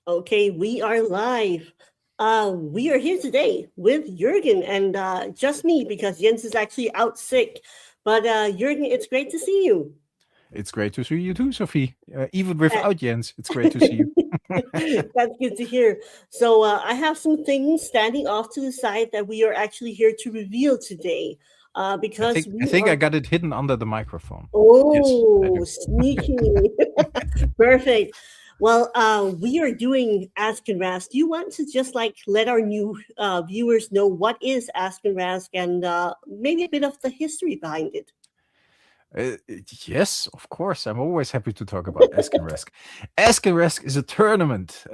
Okay, we are live. We are here today with Jürgen and just me because Jens is actually out sick. But Jürgen, it's great to see you. It's great to see you too, Sophie. Even Uh, without Jens, it's great to see you. That's good to hear. So I have some things standing off to the side that we are actually here to reveal today I because think I we think I are. got it hidden under the microphone. Yes, I Oh, do. sneaky. Perfect. Well, we are doing Ascanrask. Do you want to just like let our new viewers know what is Ascanrask and maybe a bit of the history behind it? Yes, of course. I'm always happy to talk about Ascanrask. Ascanrask is a tournament.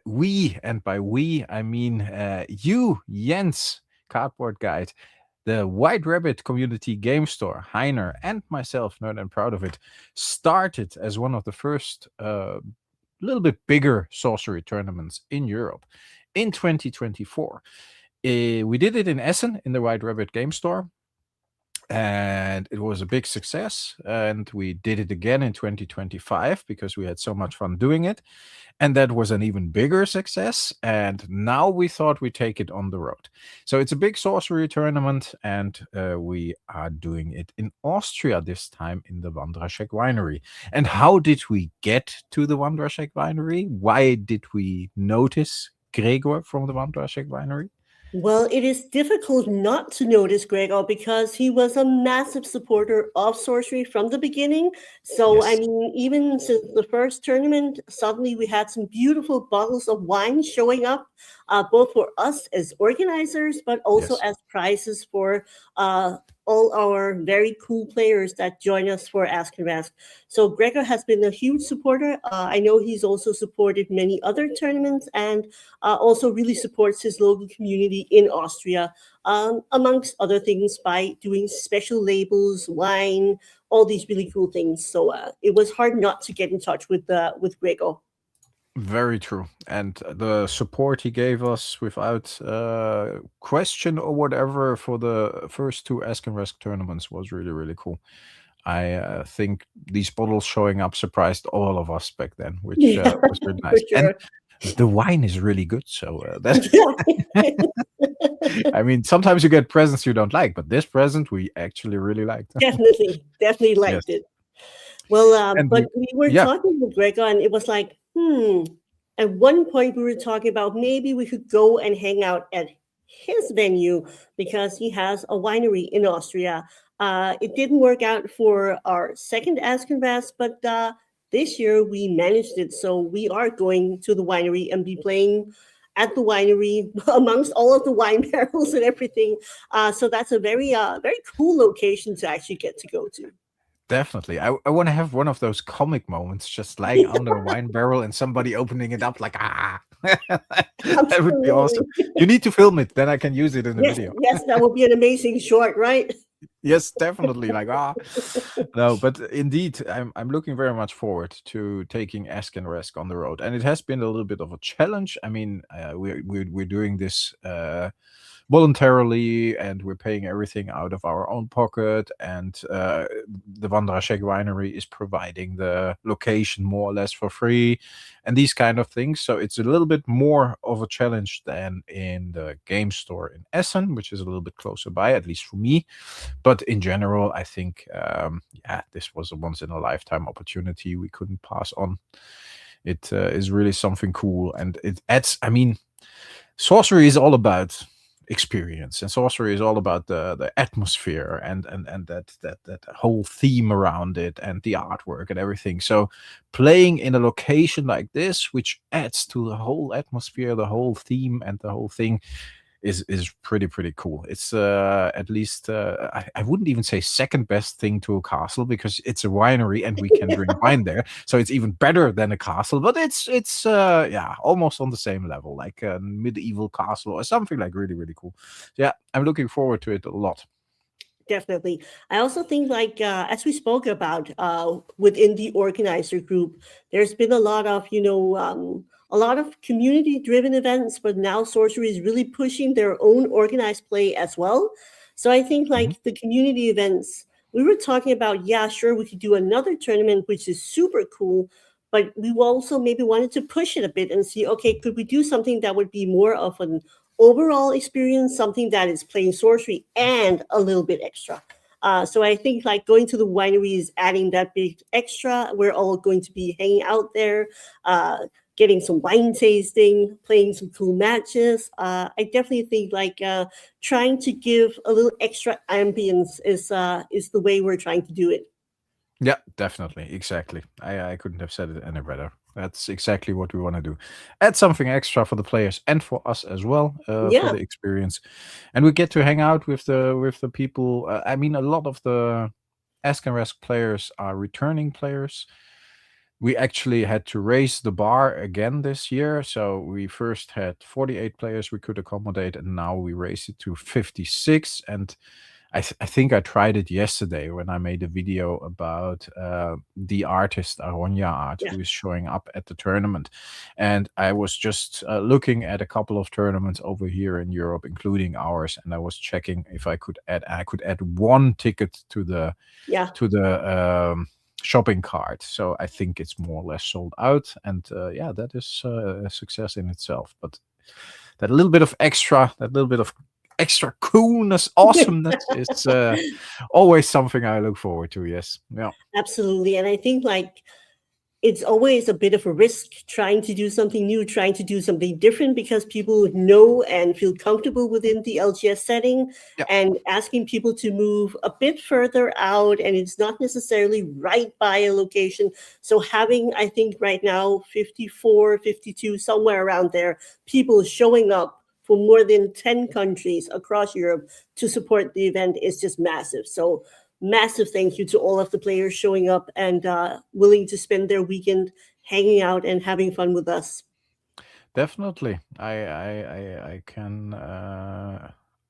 We, and by we, I mean you, Jens, Cardboard Guide, the White Rabbit Community Game Store, Heiner, and myself, Nerd and Proud of It, started as one of the first little bit bigger sorcery tournaments in Europe in 2024. We did it in Essen in the White Rabbit Game Store, and it was a big success. And we did it again in 2025 because we had so much fun doing it, and that was an even bigger success. And now we thought we'd take it on the road. So it's a big sorcery tournament, and we are doing it in Austria this time in the Wandraschek Winery. And how did we get to the Wandraschek Winery? Why did we notice Gregor from the Wandraschek Winery? Well, it is difficult not to notice Gregor because he was a massive supporter of sorcery from the beginning. So, I Yes. mean, even since the first tournament, suddenly we had some beautiful bottles of wine showing up, both for us as organizers, but also Yes. as prizes for uh, all our very cool players that join us for Ask and Rask. So, Gregor has been a huge supporter. I know he's also supported many other tournaments and also really supports his local community in Austria, amongst other things, by doing special labels, wine, all these really cool things. So it was hard not to get in touch with Gregor. Very true. And the support he gave us without question or whatever for the first two Ask and Risk tournaments was really, really cool. I think these bottles showing up surprised all of us back then, which Yeah, was really for nice. And sure. the wine is really good. So that, Yeah, I mean, sometimes you get presents you don't like, but this present we actually really liked. definitely Yes. liked it. Well, And but we were yeah, talking with Gregor, and it was like, At one point, we were talking about maybe we could go and hang out at his venue because he has a winery in Austria. It didn't work out for our second Askenfest, but this year we managed it. So we are going to the winery and be playing at the winery amongst all of the wine barrels and everything. So that's a very cool location to actually get to go to. definitely. I want to have one of those comic moments just lying under a wine barrel and somebody opening it up like, ah. That would be awesome. Absolutely. You need to film it, then I can use it in the Yes, video. yes, that would be an amazing short, right? Yes, definitely. Like, ah. No, but indeed, I'm looking very much forward to taking Ask and Resk on the road. And it has been a little bit of a challenge. I mean, we're doing this voluntarily, and we're paying everything out of our own pocket. And the Wandraschek Winery is providing the location more or less for free, and these kind of things. So it's a little bit more of a challenge than in the game store in Essen, which is a little bit closer by, at least for me. But in general, I think, yeah, this was a once in a lifetime opportunity we couldn't pass on. It is really something cool, and it adds. I mean, sorcery is all about experience, and sorcery is all about the atmosphere and that whole theme around it and the artwork and everything. So playing in a location like this, which adds to the whole atmosphere, the whole theme, and the whole thing, is pretty cool. It's at least I wouldn't even say second best thing to a castle, because it's a winery and we can drink wine there, so it's even better than a castle. But it's yeah, almost on the same level, like a medieval castle or something, like really cool. So yeah, I'm looking forward to it a lot. Definitely. I also think, like, as we spoke about within the organizer group, there's been a lot of, a lot of community driven events, but now Sorcery is really pushing their own organized play as well. So I think, Mhm. like, the community events, we were talking about, yeah, sure, we could do another tournament, which is super cool. but we also maybe wanted to push it a bit and see, okay, could we do something that would be more of an overall experience, something that is playing sorcery and a little bit extra. So I think like going to the winery is adding that big extra. We're all going to be hanging out there, getting some wine tasting, playing some cool matches. I definitely think like trying to give a little extra ambience is the way we're trying to do it. Yeah, definitely. Exactly. I couldn't have said it any better. That's exactly what we want to do. Add something extra for the players and for us as well, for Yeah, the experience. And we get to hang out with the people. I mean, a lot of the Ascanrask players are returning players. We actually had to raise the bar again this year. So we first had 48 players we could accommodate, and now we raised it to 56. And I think I tried it yesterday when I made a video about the artist Aronia Art, yeah, who is showing up at the tournament. And I was just looking at a couple of tournaments over here in Europe, including ours, and I was checking if I could add one ticket to the yeah. shopping cart. So I think it's more or less sold out, and yeah, that is a success in itself. But that little bit of extra, that little bit of extra coolness, awesomeness is always something I look forward to. Yes, yeah, Absolutely. And I think like it's always a bit of a risk trying to do something new, trying to do something different, because people know and feel comfortable within the LGS setting, yeah, and asking people to move a bit further out, and it's not necessarily right by a location. So having, I think right now, 54, 52, somewhere around there, people showing up for more than 10 countries across Europe to support the event is just massive. So massive thank you to all of the players showing up and willing to spend their weekend hanging out and having fun with us. definitely. I can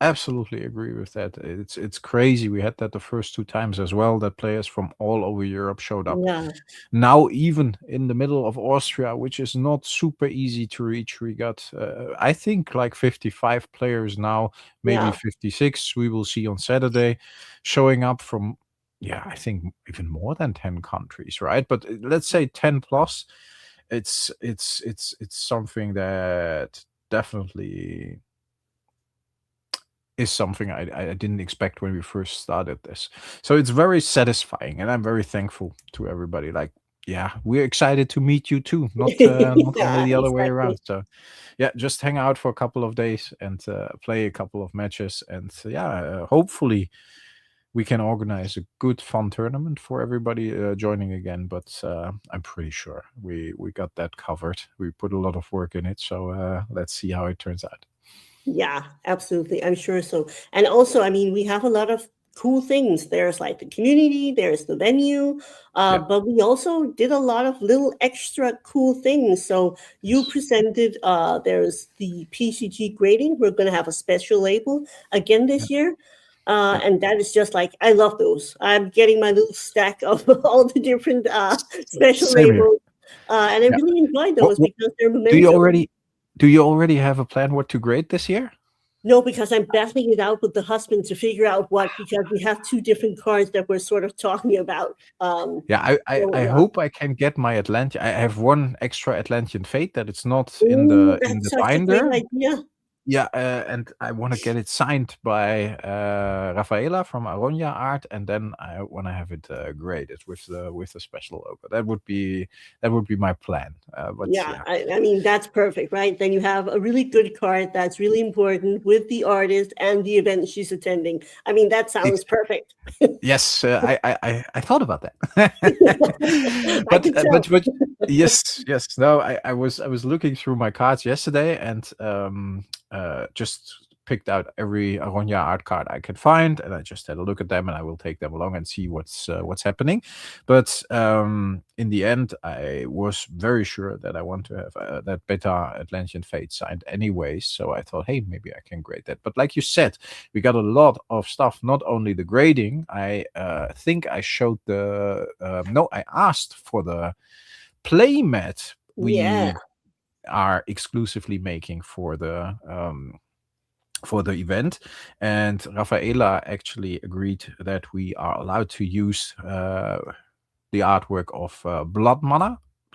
absolutely agree with that. It's crazy. We had that the first two times as well, that players from all over Europe showed up. Yeah, Now, even in the middle of Austria, which is not super easy to reach, we got, I think, like 55 players now, maybe yeah, 56. We will see on Saturday, showing up from, yeah, I think even more than 10 countries, right? But let's say 10 plus. It's something that definitely is something I didn't expect when we first started this. So it's very satisfying, and I'm very thankful to everybody. Like, yeah, we're excited to meet you too, not only yeah, the other way exactly. around. So, yeah, just hang out for a couple of days and play a couple of matches, and yeah, hopefully we can organize a good, fun tournament for everybody joining again. But I'm pretty sure we got that covered. We put a lot of work in it, so let's see how it turns out. Yeah, absolutely. I'm sure so. And also, I mean, we have a lot of cool things. There's like the community, there's the venue, Yeah. but we also did a lot of little extra cool things. So you Yes. presented, there's the PCG grading. We're going to have a special label again Yeah. this year. Yeah. And that is just like, I love those. I'm getting my little stack of all the different special Same here. labels. And I Yeah. really enjoy What, those because they're do you memento. already have a plan what to grade this year? No, because I'm battling it out with the husband to figure out what, because we have two different cards that we're sort of talking about. Yeah, I Yeah. hope I can get my Atlantean. I have one extra Atlantean Fate that it's not in Ooh, the that's such a great binder. idea. Yeah, and I want to get it signed by Rafaela from Aronia Art, and then I want to have it graded with the special logo. That would be my plan. But Yeah, yeah, I mean, that's perfect, right? Then you have a really good card that's really important with the artist and the event she's attending. I mean, that sounds perfect. yes, I thought about that. I could tell. But yes, yes. No, I was looking through my cards yesterday, and just picked out every Aronia art card I could find, and I just had a look at them, and I will take them along and see what's happening. But in the end, I was very sure that I want to have that Beta Atlantean Fate signed anyways. So I thought, hey, maybe I can grade that. But like you said, we got a lot of stuff. Not only the grading. I think I showed the no, I asked for the playmat Yeah. we are exclusively making for the event, and Rafaela actually agreed that we are allowed to use the artwork of Blood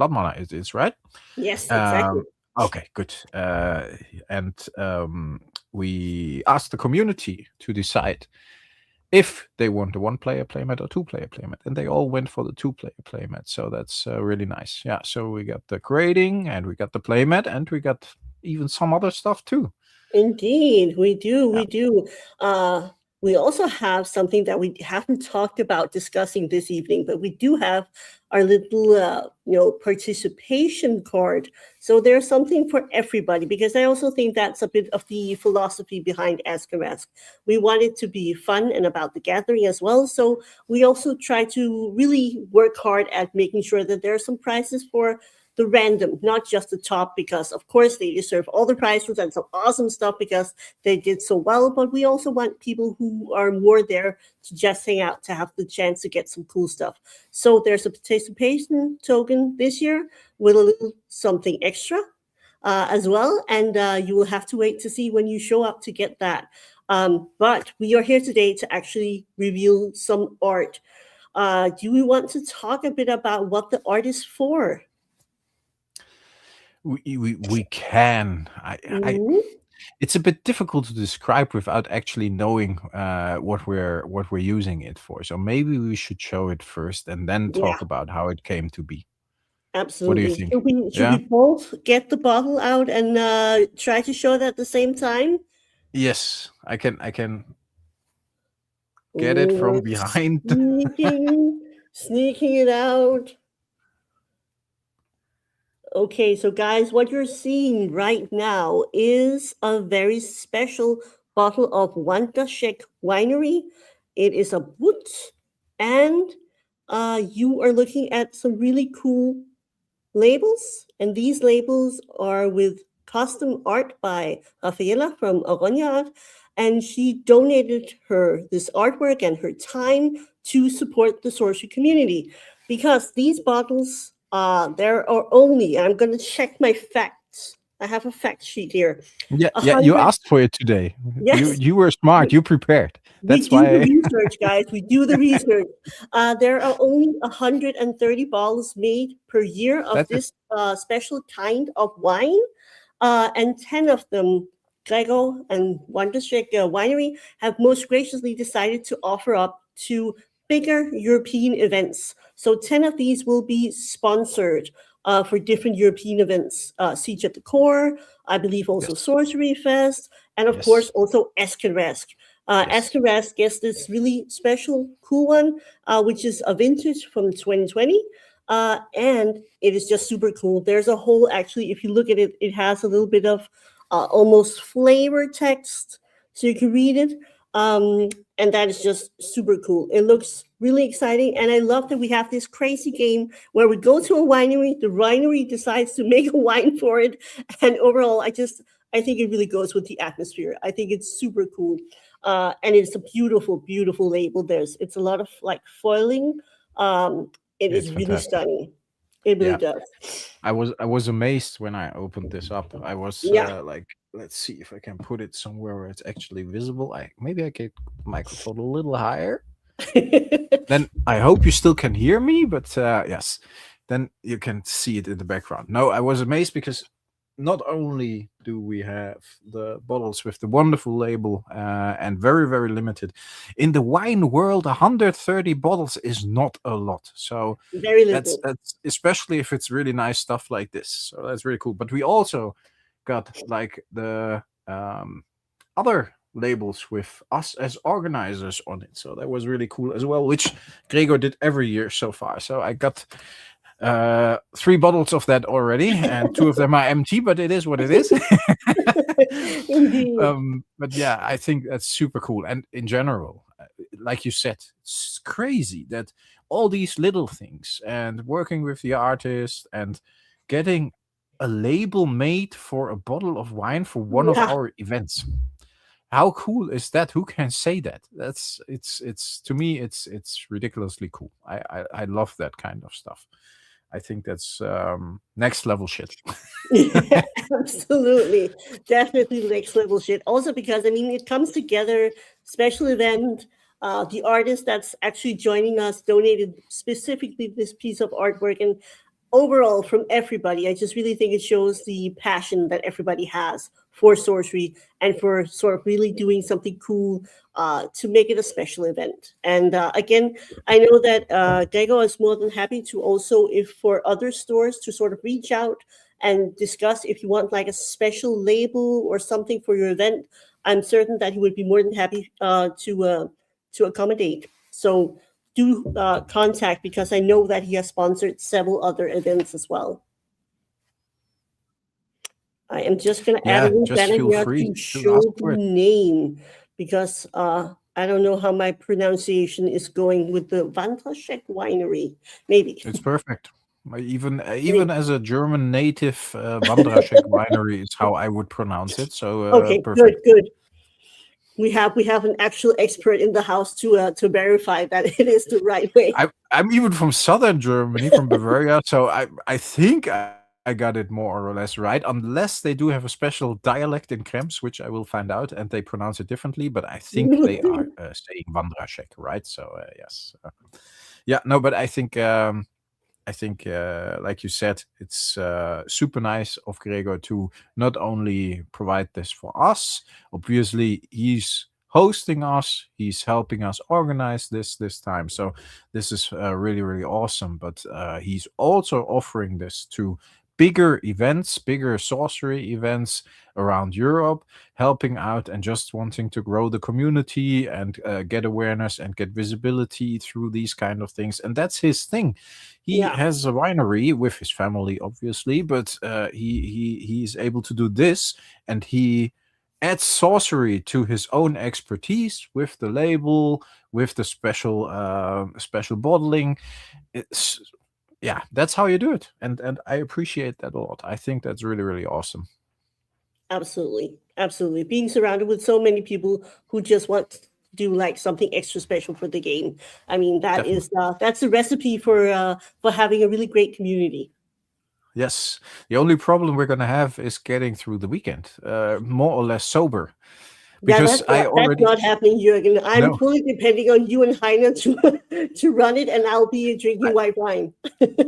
Blood Mana it is, right? Yes, exactly. Okay, good. And we asked the community to decide if they want the one-player playmat or two-player playmat, and they all went for the two-player playmat. So that's really nice. Yeah. So we got the grading, and we got the playmat, and we got even some other stuff too. Indeed, we do. Yeah. We do. We also have something that we haven't talked about discussing this evening, but we do have our little, participation card. So there's something for everybody, because I also think that's a bit of the philosophy behind Ascanrask. We want it to be fun and about the gathering as well. So we also try to really work hard at making sure that there are some prizes for the random, not just the top, because of course they deserve all the prizes and some awesome stuff because they did so well. But we also want people who are more there to just hang out, to have the chance to get some cool stuff. So there's a participation token this year with a little something extra as well. And you will have to wait to see when you show up to get that. But we are here today to actually reveal some art. Do we want to talk a bit about what the art is for? We can. It's a bit difficult to describe without actually knowing what we're using it for. So maybe we should show it first and then talk about how it came to be. Absolutely. What do you think? Should we both get the bottle out and try to show it at the same time? Yes, I can get it from behind. Sneaking it out. Okay, so guys, what you're seeing right now is a very special bottle of Wandraschek Winery. It is a boot, and you are looking at some really cool labels, and these labels are with custom art by Rafaela from Eloranta, and she donated this artwork and her time to support the sorcery community, because these bottles, there are only, I'm going to check my facts. I have a fact sheet here. Yeah, you asked for it today. Yes. You were smart. You prepared. That's we do why. the research, guys. We do the research. There are only 130 bottles made per year of this special kind of wine, and 10 of them, Gregor and Wandraschek Winery, have most graciously decided to offer up to bigger European events. So 10 of these will be sponsored for different European events. Siege at the Core, I believe also Sorcery Fest, and of course also Ascanrask. Ascanrask gets this really special, cool one, which is a vintage from 2020. And it is just super cool. There's a whole, actually, if you look at it, it has a little bit of almost flavor text, so you can read it. And that is just super cool. It looks really exciting. And I love that we have this crazy game where we go to a winery, the winery decides to make a wine for it. And overall, I think it really goes with the atmosphere. I think it's super cool. And it's a beautiful, beautiful label. It's a lot of like foiling. It is really stunning. It really does. I was amazed when I opened this up. I was like, let's see if I can put it somewhere where it's actually visible. Maybe I get the microphone a little higher. Then I hope you still can hear me, but yes, then you can see it in the background. No, I was amazed because not only do we have the bottles with the wonderful label and very, very limited. In the wine world, 130 bottles is not a lot. So very little. That's especially if it's really nice stuff like this. So that's really cool. But we also got like the other labels with us as organizers on it. So that was really cool as well, which Gregor did every year so far. So I got 3 bottles of that already, and 2 of them are empty, but it is what it is. But yeah, I think that's super cool. And in general, like you said, it's crazy that all these little things and working with the artist and getting a label made for a bottle of wine for one of our events. How cool is that? Who can say that? It's to me, it's ridiculously cool. I love that kind of stuff. I think that's next level shit. Yeah, absolutely. Definitely next level shit. Also because, I mean, it comes together, special event. The artist that's actually joining us donated specifically this piece of artwork. And overall, from everybody, I just really think it shows the passion that everybody has for sorcery and for sort of really doing something cool to make it a special event. And again, I know that Gregor is more than happy to also, if for other stores to sort of reach out and discuss if you want like a special label or something for your event. I'm certain that he would be more than happy to accommodate. So do contact, because I know that he has sponsored several other events as well. I am just going to add a little just banner feel here free to to show ask the for it. name, because I don't know how my pronunciation is going with the Wandraschek Winery. Maybe. It's perfect. Even as a German native, Wandraschek Winery is how I would pronounce it. So Okay, perfect. good. We have an actual expert in the house to verify that it is the right way. I'm even from southern Germany, from Bavaria, so I think I got it more or less right, unless they do have a special dialect in Krems, which I will find out, and they pronounce it differently. But I think they are saying Wandraschek, right? So yes, yeah, no, but I think like you said, it's super nice of Gregor to not only provide this for us. Obviously, he's hosting us, he's helping us organize this time, so this is really, really awesome. But he's also offering this to bigger events, bigger sorcery events around Europe, helping out and just wanting to grow the community and get awareness and get visibility through these kind of things. And that's his thing. He has a winery with his family, obviously, but he's able to do this, and he adds sorcery to his own expertise with the label, with the special bottling. It's that's how you do it, and I appreciate that a lot. I think that's really, really awesome. Absolutely. Being surrounded with so many people who just want to do like something extra special for the game. I mean, that's the recipe for having a really great community. Yes. The only problem we're gonna have is getting through the weekend, more or less sober. Because that's not happening, Jürgen. I'm fully depending on you and Heiner to run it, and I'll be drinking white wine.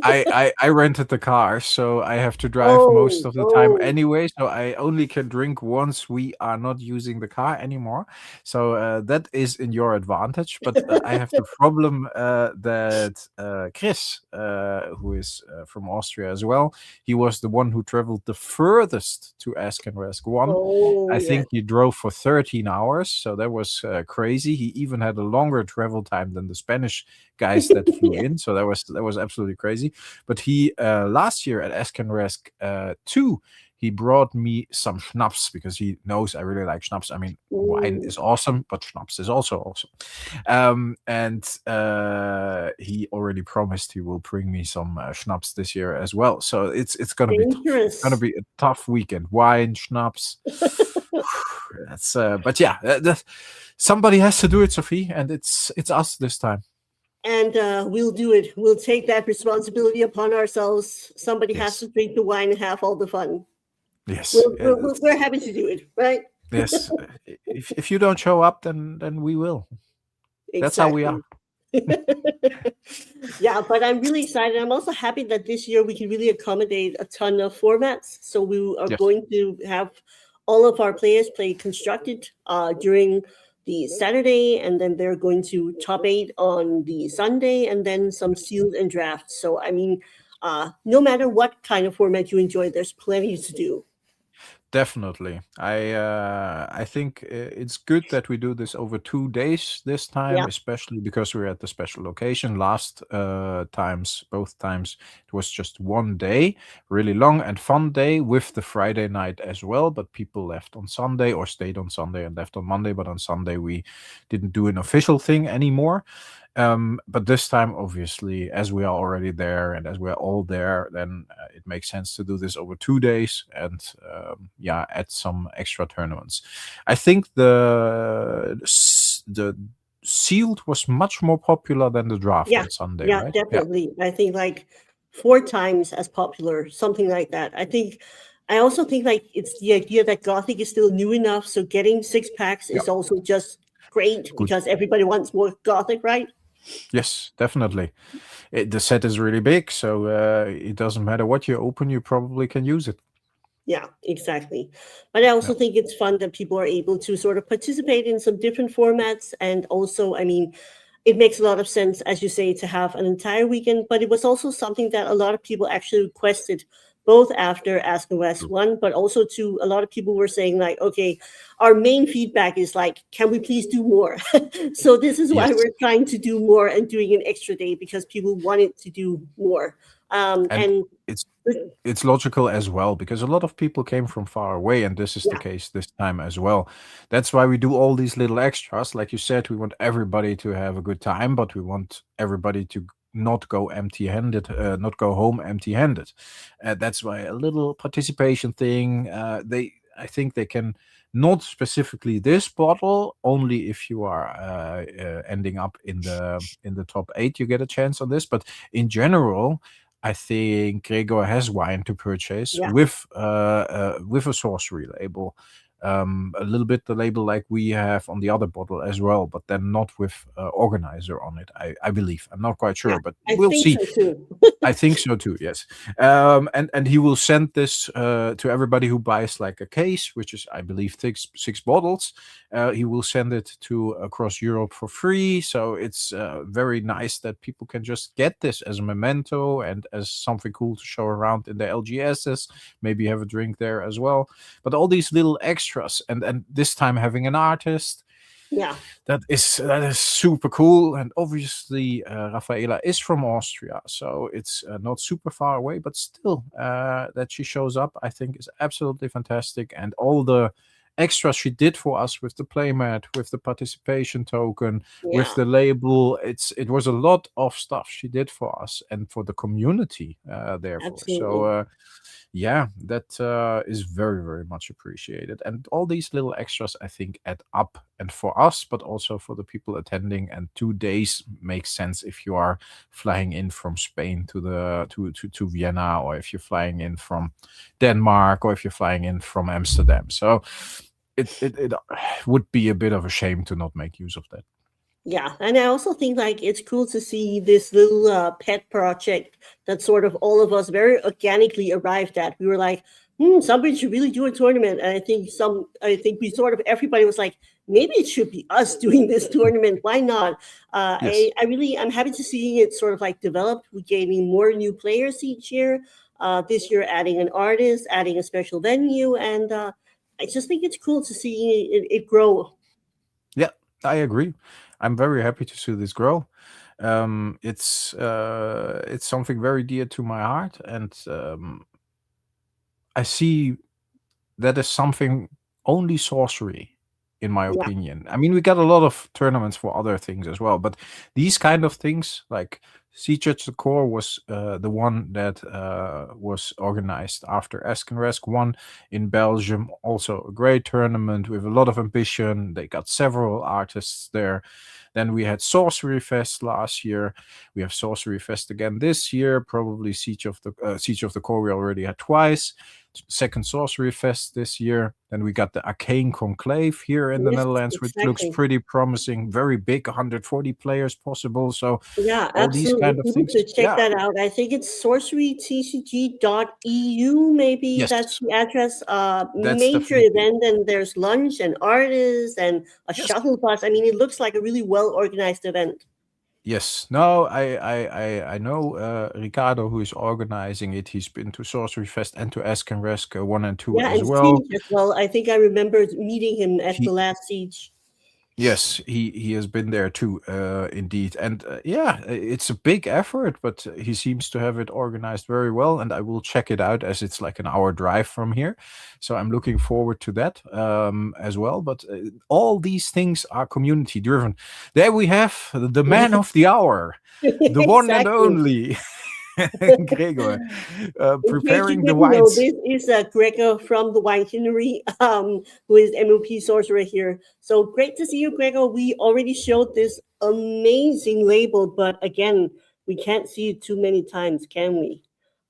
I rented the car, so I have to drive most of the time anyway. So I only can drink once we are not using the car anymore. So that is in your advantage. But I have the problem that Chris, who is from Austria as well, he was the one who traveled the furthest to Ascanrask 1. I think he drove for 13 hours, so that was crazy. He even had a longer travel time than the Spanish guys that flew in, so that was absolutely crazy. But he last year at Ascanrask 2, he brought me some schnapps, because he knows I really like schnapps. I mean, wine is awesome, but schnapps is also awesome. And he already promised he will bring me some schnapps this year as well. So it's gonna be tough. It's gonna be a tough weekend. Wine, schnapps. That's but yeah, somebody has to do it, Sophie, and it's us this time. And we'll do it. We'll take that responsibility upon ourselves. Somebody has to drink the wine and have all the fun. Yes, we're happy to do it, right? Yes. If you don't show up, then we will. Exactly. That's how we are. Yeah, but I'm really excited. I'm also happy that this year we can really accommodate a ton of formats. So we are going to have all of our players play constructed during the Saturday, and then they're going to top 8 on the Sunday, and then some sealed and drafts. So I mean, no matter what kind of format you enjoy, there's plenty to do. Definitely. I think it's good that we do this over 2 days this time, especially because we're at the special location. Last both times, it was just 1 day, really long and fun day with the Friday night as well. But people left on Sunday or stayed on Sunday and left on Monday. But on Sunday, we didn't do an official thing anymore. But this time, obviously, as we are already there and as we're all there, then it makes sense to do this over 2 days and add some extra tournaments. I think the sealed was much more popular than the draft on Sunday, right? Definitely. I think like 4 times as popular, something like that. I also think like it's the idea that Gothic is still new enough, so getting 6 packs is also just great because everybody wants more Gothic, right? Yes, definitely. The set is really big, so it doesn't matter what you open, you probably can use it. Yeah, exactly. But I also Yeah. think it's fun that people are able to sort of participate in some different formats. And also, I mean, it makes a lot of sense, as you say, to have an entire weekend. But it was also something that a lot of people actually requested, both after Ascanrask True. one, but also to a lot of people were saying, like, okay, our main feedback is like, can we please do more? So this is why Yes, we're trying to do more and doing an extra day because people wanted to do more. and And it's it's logical as well because a lot of people came from far away, and this is the yeah, case this time as well. That's why we do all these little extras. Like you said, we want everybody to have a good time, but we want everybody to not go empty-handed, not go home empty-handed. That's why a little participation thing. I think they can not specifically this bottle. Only if you are ending up in the top 8, you get a chance on this. But in general, I think Gregor has wine to purchase yeah, with a sorcery label, a little bit the label like we have on the other bottle as well, but then not with organizer on it. I believe. I'm not quite yeah. sure, but I we'll think see. so too. I think so too. Yes, and he will send this to everybody who buys like a case, which is I believe six bottles. He will send it to across Europe for free. So it's very nice that people can just get this as a memento and as something cool to show around in the LGSs. Maybe have a drink there as well. But all these little extras, and this time having an artist, Yeah, that is super cool. And obviously, Rafaela is from Austria, so it's not super far away, but still, that she shows up, I think, is absolutely fantastic. And all the extras she did for us with the playmat, with the participation token, with yeah, the label, it was a lot of stuff she did for us and for the community. Therefore, so. absolutely. Yeah, that is very, very much appreciated. And all these little extras, I think, add up. And for us, but also for the people attending. And 2 days makes sense if you are flying in from Spain to Vienna, or if you're flying in from Denmark, or if you're flying in from Amsterdam. So it would be a bit of a shame to not make use of that. Yeah, and I also think like it's cool to see this little pet project that sort of all of us very organically arrived at. We were like, somebody should really do a tournament, and I think we sort of everybody was like, maybe it should be us doing this tournament. Why not? Yes. I'm happy to see it sort of like develop. We're gaining more new players each year. This year, adding an artist, adding a special venue, and I just think it's cool to see it grow. Yeah, I agree. I'm very happy to see this grow. It's something very dear to my heart, and I see that is something only sorcery, in my Yeah, opinion. I mean, we got a lot of tournaments for other things as well, but these kind of things, like Siege at the Core, was the one that was organized after Ascanrask won in Belgium. Also, a great tournament with a lot of ambition. They got several artists there. Then we had Sorcery Fest last year. We have Sorcery Fest again this year. Probably Siege of the Core we already had twice. Second Sorcery Fest this year. Then we got the Arcane Conclave here in the yes, Netherlands, which looks exactly. pretty promising. Very big, 140 players possible. So Yeah, all these absolutely. kind of People things. should check Yeah. that out. I think it's sorcerytcg.eu, maybe that's Yes. the address. That's Major definitely. event, and there's lunch and artists and a Yes. shuttle bus. I mean, it looks like a really well organized event. Yes. No, I know Ricardo, who is organizing it. He's been to Sorcery Fest and to Askenresk 1 and 2 Yeah, as and well. Siege as well. I think I remember meeting him at the He last Siege. Yes, he has been there too, indeed. And yeah, it's a big effort, but he seems to have it organized very well. And I will check it out as it's like an hour drive from here. So I'm looking forward to that as well. But all these things are community driven. There we have the man of the hour, the one and Exactly. only Gregor, In case you preparing the didn't know, wines. this is Gregor from the Winery, who is MOP sorcerer here. So great to see you, Gregor. We already showed this amazing label, but again, we can't see it too many times, can we?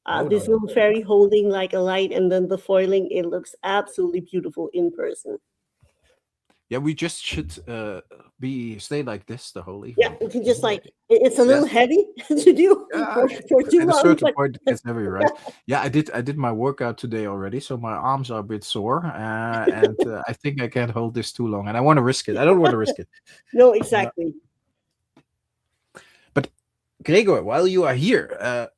No, no, This no. little fairy holding like a light, and then the foiling, it looks absolutely beautiful in person. Yeah, we just should stay like this the whole Yeah, evening. we can just it's a little Yes. heavy to do Yeah, for too at a long, certain but point it gets heavy, right? Yeah, I did my workout today already, so my arms are a bit sore, and I think I can't hold this too long, and I want to risk it. I don't want to risk it. no, exactly. But Gregor, while you are here,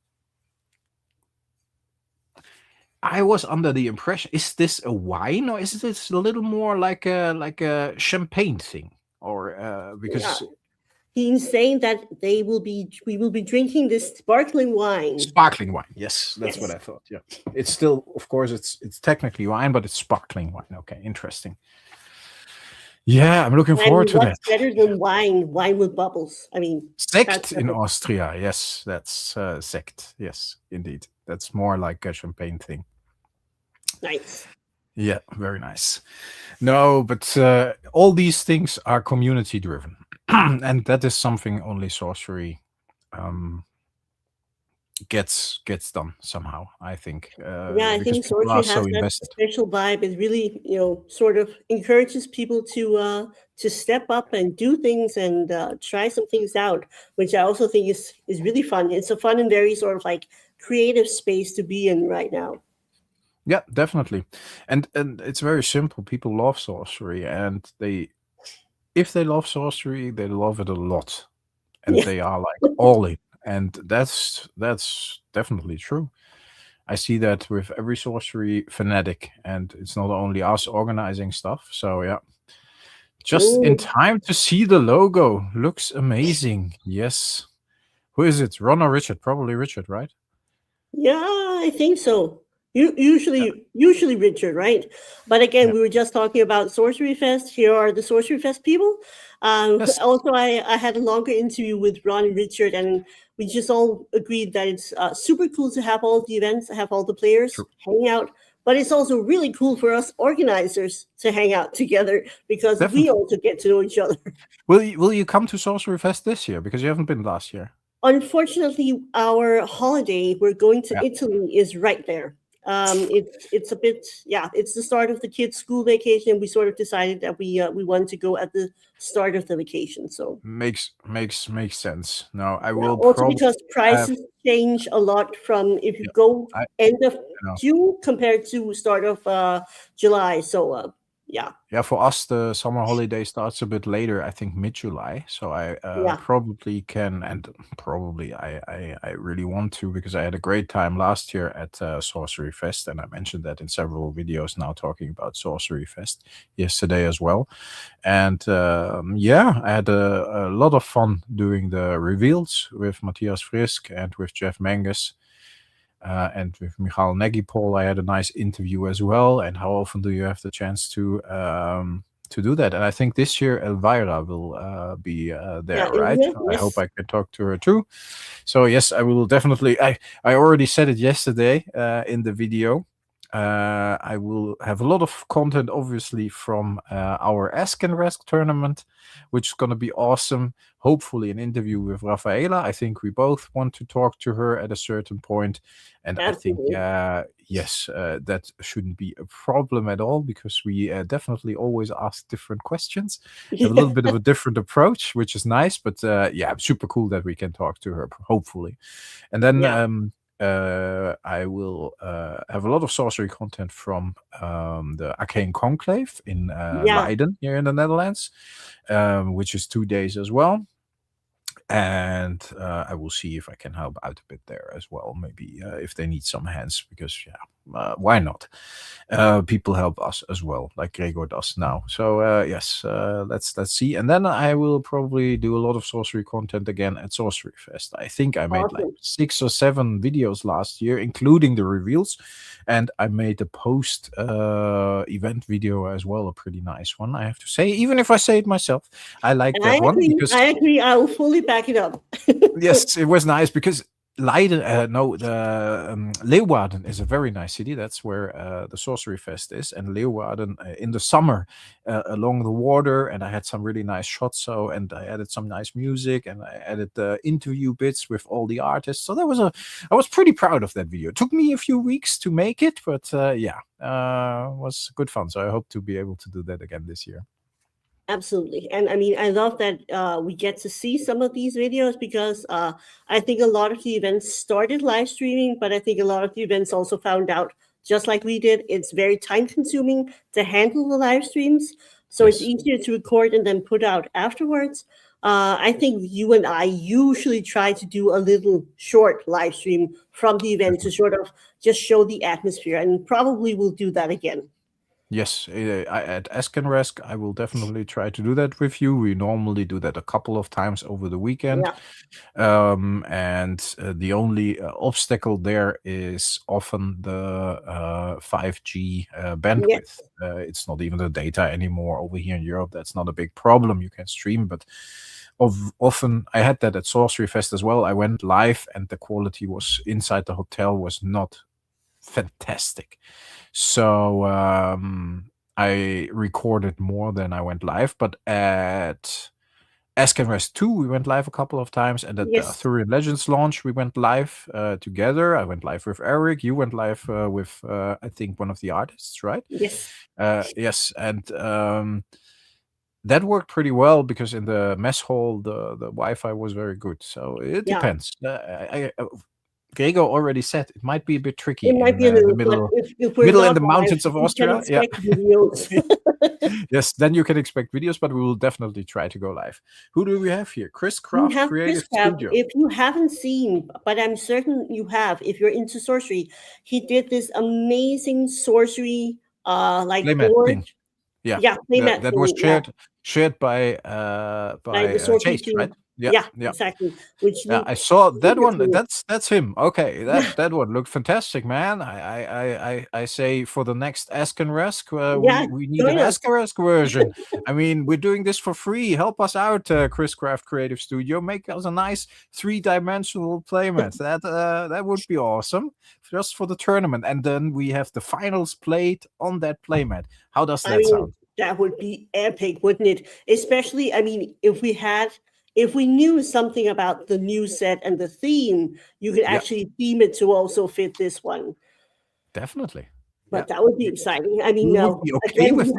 I was under the impression: is this a wine, or is this a little more like a champagne thing, or Yeah. because He's saying that we will be drinking this sparkling wine. sparkling wine? Yes, that's what Yes. I thought. Yeah, it's still, of course, it's technically wine, but it's sparkling wine. Okay, interesting. Yeah, I'm looking forward And to that. what's better than wine? Wine with bubbles. I mean, Sect in Austria, yes, that's sect. Yes, indeed, that's more like a champagne thing. nice. Yeah, very nice. No, but all these things are community driven, and that is something only sorcery gets done somehow. I think. Yeah, I Because think people are sorcery so has that invested. special vibe. It really, sort of encourages people to step up and do things and try some things out, which I also think is really fun. It's a fun and very sort of like creative space to be in right now. Yeah, definitely, and it's very simple. People love sorcery, and if they love sorcery, they love it a lot, and Yeah. they are like all in, and that's definitely true. I see that with every sorcery fanatic, and it's not only us organizing stuff. So yeah, just in Ooh. time to see the logo. Looks amazing. Yes. Who is it? Ron or Richard? Probably Richard, right? Yeah, I think so. Yeah. Usually Richard, right? But again, Yeah. we were just talking about Sorcery Fest. Here are the Sorcery Fest people. Yes. Also, I had a longer interview with Ron and Richard, and we just all agreed that it's super cool to have all the events, have all the players True. hang out. But it's also really cool for us organizers to hang out together because we Definitely. also get to know each other. Will you come to Sorcery Fest this year? Because you haven't been last year. Unfortunately, our holiday, we're going to Yeah. Italy, is right there. It's a bit, yeah, it's the start of the kids' school vacation. We sort of decided that we want to go at the start of the vacation. So Makes sense. No, I yeah, will also probably because have. prices change a lot from if you Yeah, go I end of know. June compared to start of July. So yeah, Yeah, for us, the summer holiday starts a bit later. I think mid-July. So I yeah, probably can, and probably I really want to, because I had a great time last year at Sorcery Fest, and I mentioned that in several videos now talking about Sorcery Fest yesterday as well. And yeah, I had a lot of fun doing the reveals with Matthias Frisk and with Jeff Mangus. And with Michal Negipol, I had a nice interview as well. And how often do you have the chance to do that? And I think this year Elvira will be there, yeah, right? India, I hope yes. I can talk to her too. So yes, I will definitely. I already said it yesterday in the video. I will have a lot of content, obviously, from our Ascanrask tournament, which is going to be awesome. Hopefully, an interview with Rafaela. I think we both want to talk to her at a certain point, and I think Absolutely. yes, that shouldn't be a problem at all, because we definitely always ask different questions, have a little bit of a different approach, which is nice. But yeah, super cool that we can talk to her, hopefully. And then Yeah, I will have a lot of sorcery content from the Arcane Conclave in yeah. Leiden here in the Netherlands, which is 2 days as well. And I will see if I can help out a bit there as well. Maybe if they need some hands, because yeah, why not? People help us as well, like Gregor does now. So yes, let's see. And then I will probably do a lot of sorcery content again at Sorcery Fest. I think I made like Awesome. 6 or 7 videos last year, including the reveals, and I made a post event video as well, a pretty nice one, I have to say. Even if I say it myself, I like And that one because I agree. I will fully back it up. yes, it was nice because Leiden, no, the Leeuwarden is a very nice city. That's where the Sorcery Fest is, and Leeuwarden in the summer along the water. And I had some really nice shots. So, and I added some nice music, and I added the interview bits with all the artists. So I was pretty proud of that video. It took me a few weeks to make it, but yeah, it was good fun. So I hope to be able to do that again this year. Absolutely. And I mean, I love that we get to see some of these videos because I think a lot of the events started live streaming, but I think a lot of the events also found out, just like we did, it's very time consuming to handle the live streams. So it's Yes. easier to record and then put out afterwards. I think you and I usually try to do a little short live stream from the event to sort of just show the atmosphere, and probably we'll do that again. Yes, at Ascanrask, I will definitely try to do that with you. We normally do that a couple of times over the weekend. Yeah. And the only obstacle there is often the 5G bandwidth. Yes. It's not even the data anymore over here in Europe. That's not a big problem. You can stream, but often I had that at Sorcery Fest as well. I went live and the quality was inside the hotel was not fantastic. So I recorded more than I went live, but at Ascanrask 2, we went live a couple of times, and at the Yes. Arthurian Legends launch, we went live together. I went live with Eric. You went live with, I think, one of the artists, right? Yes. Yes, and that worked pretty well because in the mess hall, the Wi-Fi was very good. So it Yeah. depends. Gregor already said it might be a bit tricky It might in be a the little, middle, but if we're middle not and the live, mountains of we can Austria. Yeah. expect videos. Yes, then you can expect videos, but we will definitely try to go live. Who do we have here? Chris We Craft have Creative Frisk Art. Studio. If you haven't seen, but I'm certain you have, if you're into sorcery, he did this amazing sorcery like Playmat board. thing. Yeah, Playmat that thing, was yeah. shared by Like the sorcery Chase, team. right? Yeah, Yeah. exactly. Which Yeah, looked I saw that one. beautiful. That's him. Okay, Yeah. that one looked fantastic, man. I say for the next Ascanrask, Yeah, we need an join us. Ascanrask version. I mean, we're doing this for free. Help us out, Chris Craft Creative Studio. Make us a nice 3-dimensional playmat. That would be awesome, just for the tournament. And then we have the finals played on that playmat. How does I that mean, sound? that would be epic, wouldn't it? Especially, I mean, if we knew something about the new set and the theme, you could Yeah. actually theme it to also fit this one. Definitely. But that would be exciting. I mean, We would be okay again, with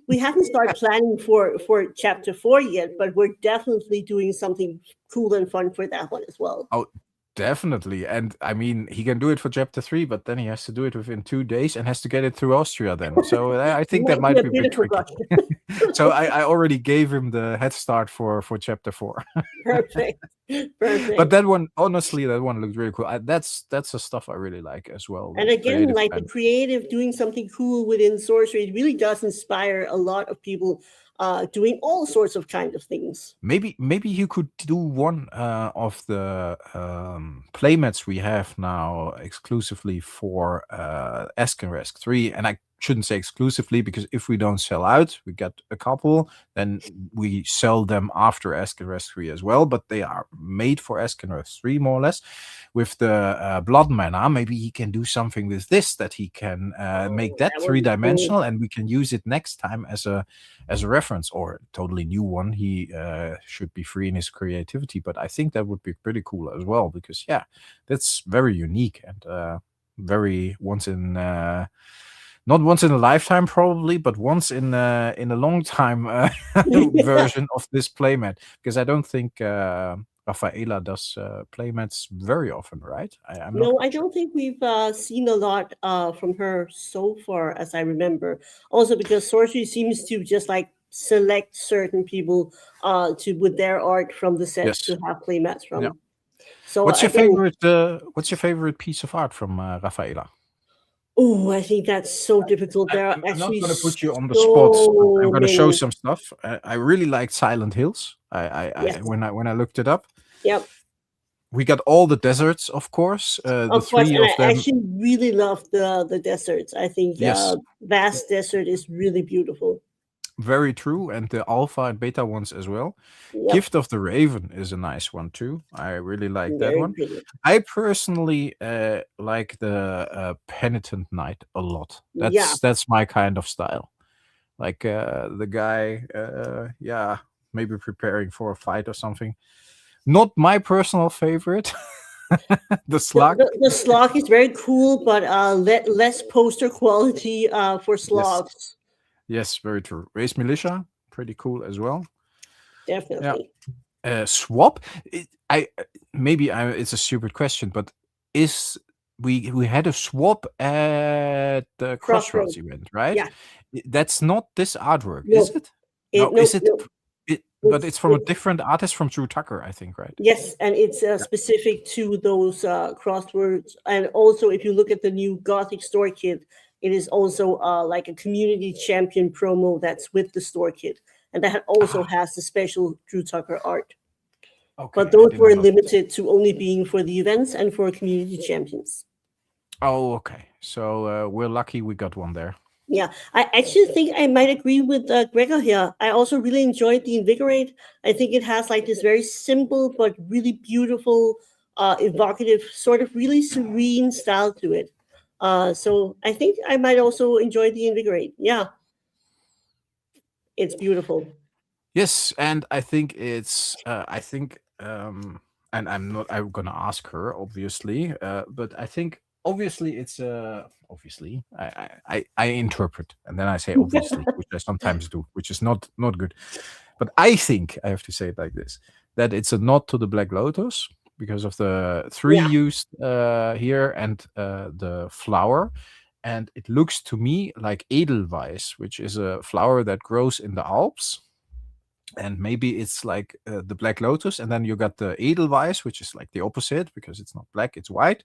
we haven't started planning for chapter 4 yet, but we're definitely doing something cool and fun for that one as well. Oh, definitely. And I mean, he can do it for chapter 3, but then he has to do it within 2 days and has to get it through Austria then. So I think that might be a bit tricky. So I already gave him the head start for chapter 4. Perfect. But that one, honestly, that one looked really cool. That's the stuff I really like as well. And again, like the creative doing something cool within sorcery, it really does inspire a lot of people doing all sorts of kind of things. Maybe you could do one of the playmats we have now exclusively for Ascanrask 3, and I shouldn't say exclusively, because if we don't sell out, we get a couple, then we sell them after Ascanrask 3 as well, but they are made for Ascanrask 3 more or less. With the blood mana, maybe he can do something with this, that he can make that 3-dimensional, and we can use it next time as a reference, or a totally new one. He should be free in his creativity, but I think that would be pretty cool as well, because yeah, that's very unique and very not once in a lifetime probably, but once in a long time version of this playmat, because I don't think Rafaela does playmats very often, right? I don't think we've seen a lot from her so far, as I remember. Also, because sorcery seems to just like select certain people with their art from the set to have playmats from. Yeah. So what's your favorite piece of art from Rafaela? Oh, I think that's so difficult. There are I'm actually not going to put you on the spot. I'm going to show some stuff. I really liked Silent Hills. When I looked it up. Yep. We got all the deserts, of course. Of course, and I actually really love the deserts. I think Vast Desert is really beautiful. Very true, and the alpha and beta ones as well. Yep. Gift of the Raven is a nice one too. I really like that one. Pretty. I personally like the Penitent Knight a lot. That's my kind of style. Like the guy, maybe preparing for a fight or something. Not my personal favorite. The Sloth. The Sloth is very cool, but less poster quality for Sloths. Yes, very true. Race Militia, pretty cool as well. Definitely. Swap. It's a stupid question, but we had a swap at the Crossroads event, right? Yeah. That's not this artwork, No. is it? No, is it? No. But it's from a different artist, from Drew Tucker, I think, right? Yes, and it's specific to those crosswords. And also, if you look at the new Gothic store kit, it is also like a community champion promo that's with the store kit, and that also has the special Drew Tucker art. Okay, but those were limited to only being for the events and for community champions. Oh, okay. So we're lucky we got one there. Yeah, I actually think I might agree with Gregor here. I also really enjoyed the Invigorate. I think it has like this very simple but really beautiful, evocative, sort of really serene style to it. So I think I might also enjoy the Invigorate. Yeah, it's beautiful. Yes, and I think it's. And I'm gonna ask her, obviously, but I think obviously it's obviously I interpret and then I say obviously, which I sometimes do, which is not good. But I think I have to say it like this: that it's a nod to the Black Lotus because of the 3 used here and the flower. And it looks to me like Edelweiss, which is a flower that grows in the Alps. And maybe it's like the Black Lotus, and then you got the Edelweiss, which is like the opposite because it's not black, it's white.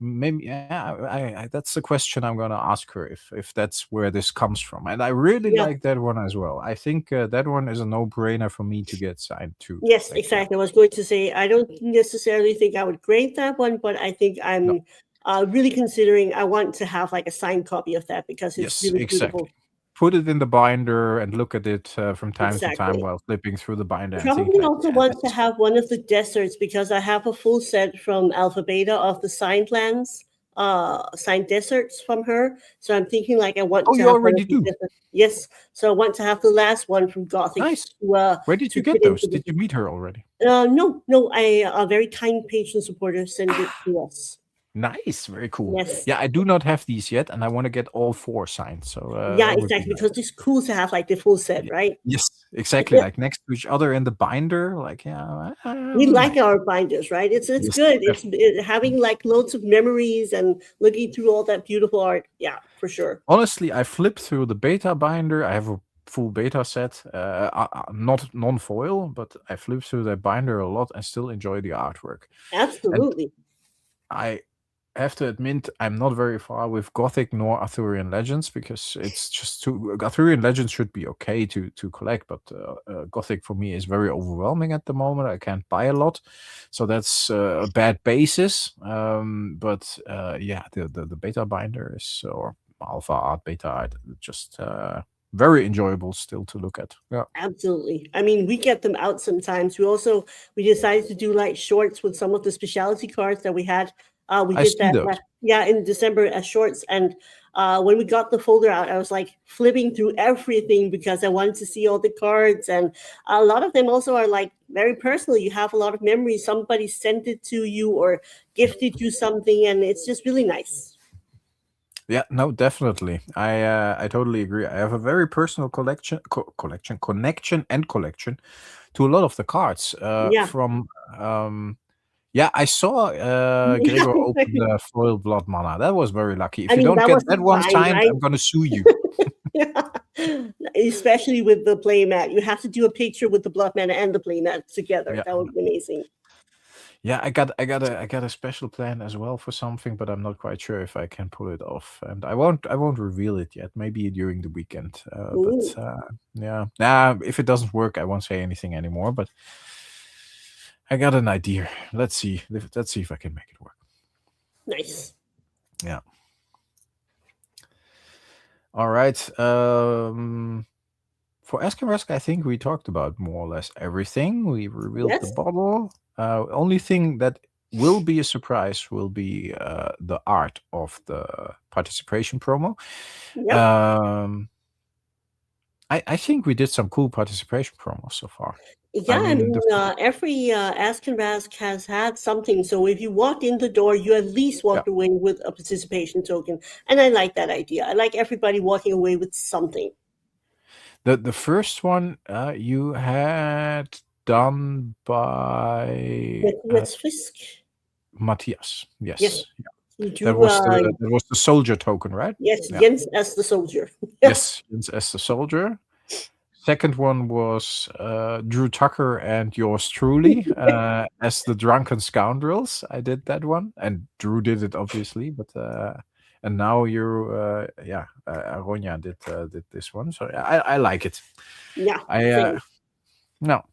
Maybe that's the question I'm gonna ask her if that's where this comes from. And I really like that one as well. I think that one is a no-brainer for me to get signed too. Yes, exactly. I was going to say I don't necessarily think I would grade that one, but I think I'm really considering I want to have like a signed copy of that because it's really beautiful. Put it in the binder and look at it from time to time while flipping through the binder. Probably also want to have one of the deserts because I have a full set from Alpha Beta of the signed lands, signed deserts from her. So I'm thinking like I want to have. You already do? Yes. So I want to have the last one from Gothic. Nice. Where did you get those? Did you meet her already? No. A very kind patron supporter sent it to us. Nice, very cool. Yes. Yeah, I do not have these yet, and I want to get all 4 signed. So exactly, because it's cool to have like the full set, right? Yes, exactly. Like next to each other in the binder. Like we like our binders, right? It's good. It's having like loads of memories and looking through all that beautiful art. Yeah, for sure. Honestly, I flipped through the beta binder. I have a full beta set, not non-foil, but I flipped through that binder a lot and still enjoy the artwork. Absolutely. And I have to admit, I'm not very far with Gothic nor Arthurian Legends because it's just too. Arthurian Legends should be okay to collect, but Gothic for me is very overwhelming at the moment. I can't buy a lot, so that's a bad basis. But the beta binder is or alpha art, beta art, just very enjoyable still to look at. Yeah, absolutely. I mean, we get them out sometimes. We decided to do like shorts with some of the specialty cards that we had. We did that in December as shorts. And when we got the folder out, I was like flipping through everything because I wanted to see all the cards. And a lot of them also are like very personal. You have a lot of memories. Somebody sent it to you or gifted you something, and it's just really nice. Yeah, no, definitely. I totally agree. I have a very personal connection to a lot of the cards from. I saw Gregor open the foil blood mana. That was very lucky. If you don't get that one signed, right? I'm going to sue you. Especially with the playmat. You have to do a picture with the blood mana and the playmat together. That would be amazing. Yeah, I got a special plan as well for something, but I'm not quite sure if I can pull it off. And I won't reveal it yet. Maybe during the weekend. If it doesn't work, I won't say anything anymore. But I got an idea. Let's see if I can make it work. Nice. Yeah. All right. For Ascanrask, I think we talked about more or less everything. We revealed the bottle. Only thing that will be a surprise will be the art of the participation promo. Yep. I think we did some cool participation promos so far. Yeah, every Ascanrask has had something. So if you walked in the door, you at least walked away with a participation token. And I like that idea. I like everybody walking away with something. The first one you had done by With Frisk. Matthias. Yes, Yes. he That drew. was the soldier token, right? Yes, Yeah. Jens as the soldier. Yes, as the soldier. Second one was Drew Tucker and yours truly as the drunken scoundrels. I did that one, and Drew did it obviously, but and now Aronia did this one. So I like it. Yeah, I no,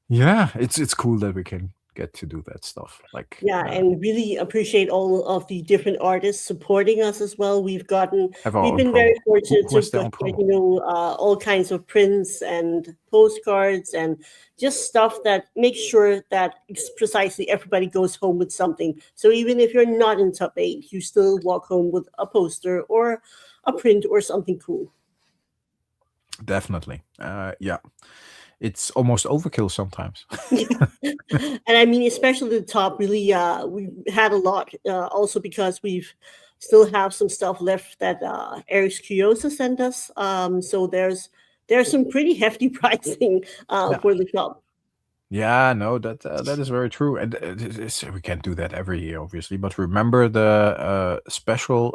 yeah, it's cool that we can get to do that stuff. Like and really appreciate all of the different artists supporting us as well. We've have our own been very promo. fortunate Who has to their get, own promo? all kinds of prints and postcards and just stuff that makes sure that precisely everybody goes home with something. So even if you're not in top 8, you still walk home with a poster or a print or something cool. Definitely. Yeah. It's almost overkill sometimes. And I mean, especially the top, really, we had a lot, also because we've still have some stuff left that Eric Kiosa sent us. So there's some pretty hefty pricing Yeah. for the top. Yeah, no, that is very true, and we can't do that every year, obviously. But remember the special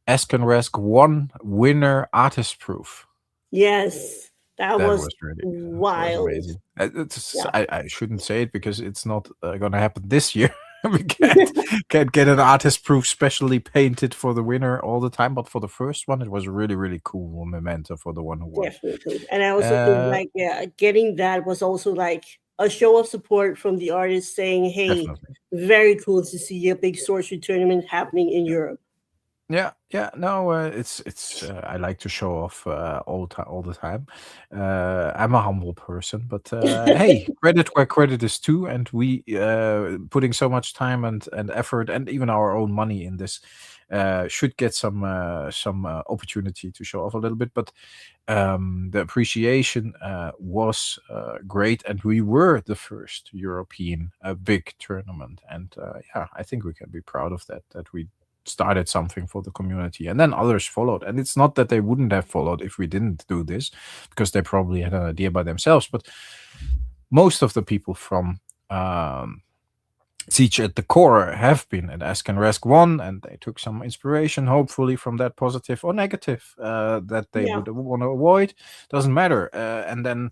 Ascanrask one winner artist proof. Yes, that That was was really that was wild. amazing. Yeah. I shouldn't say it because it's not going to happen this year. We can't get an artist proof specially painted for the winner all the time, but for the first one, it was really cool memento for the one who won. Definitely. And I also think getting that was also like a show of support from the artist saying, hey, Definitely. very cool to see a big sorcery tournament happening in Europe. Yeah, no, it's I like to show off all the time. I'm a humble person, but hey, credit where credit is due, and we putting so much time and effort and even our own money in this should get some opportunity to show off a little bit. But the appreciation was great, and we were the first European big tournament, and yeah, I think we can be proud of that we started something for the community, and then others followed. And it's not that they wouldn't have followed if we didn't do this, because they probably had an idea by themselves. But most of the people from Siege at the Core have been at Ascanrask 1, and they took some inspiration, hopefully, from that, positive or negative, that they would want to avoid. Doesn't matter. And then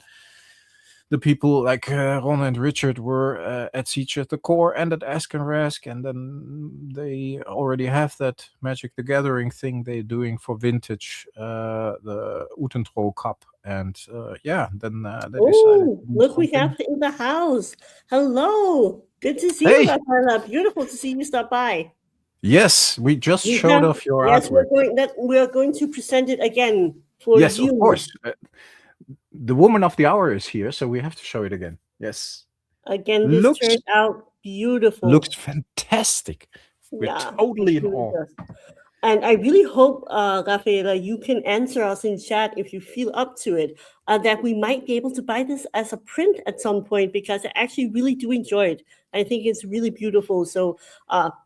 the people like Ron and Richard were at Siege at the Core and at Ascanrask, and then they already have that Magic the Gathering thing they're doing for Vintage, the Utentroll Cup, and then they decided to do Look, we something. have in the house. Hello, good to see Hey! you, Rafaela. Beautiful to see you stop by. Yes, we just showed off your artwork. We're going to present it again for Yes, you. of course. The woman of the hour is here, so we have to show it again. Yes. Again, this turned out beautiful. Looks fantastic. We're totally in awe. And I really hope, Rafaela, you can answer us in chat if you feel up to it, that we might be able to buy this as a print at some point, because I actually really do enjoy it. I think it's really beautiful. So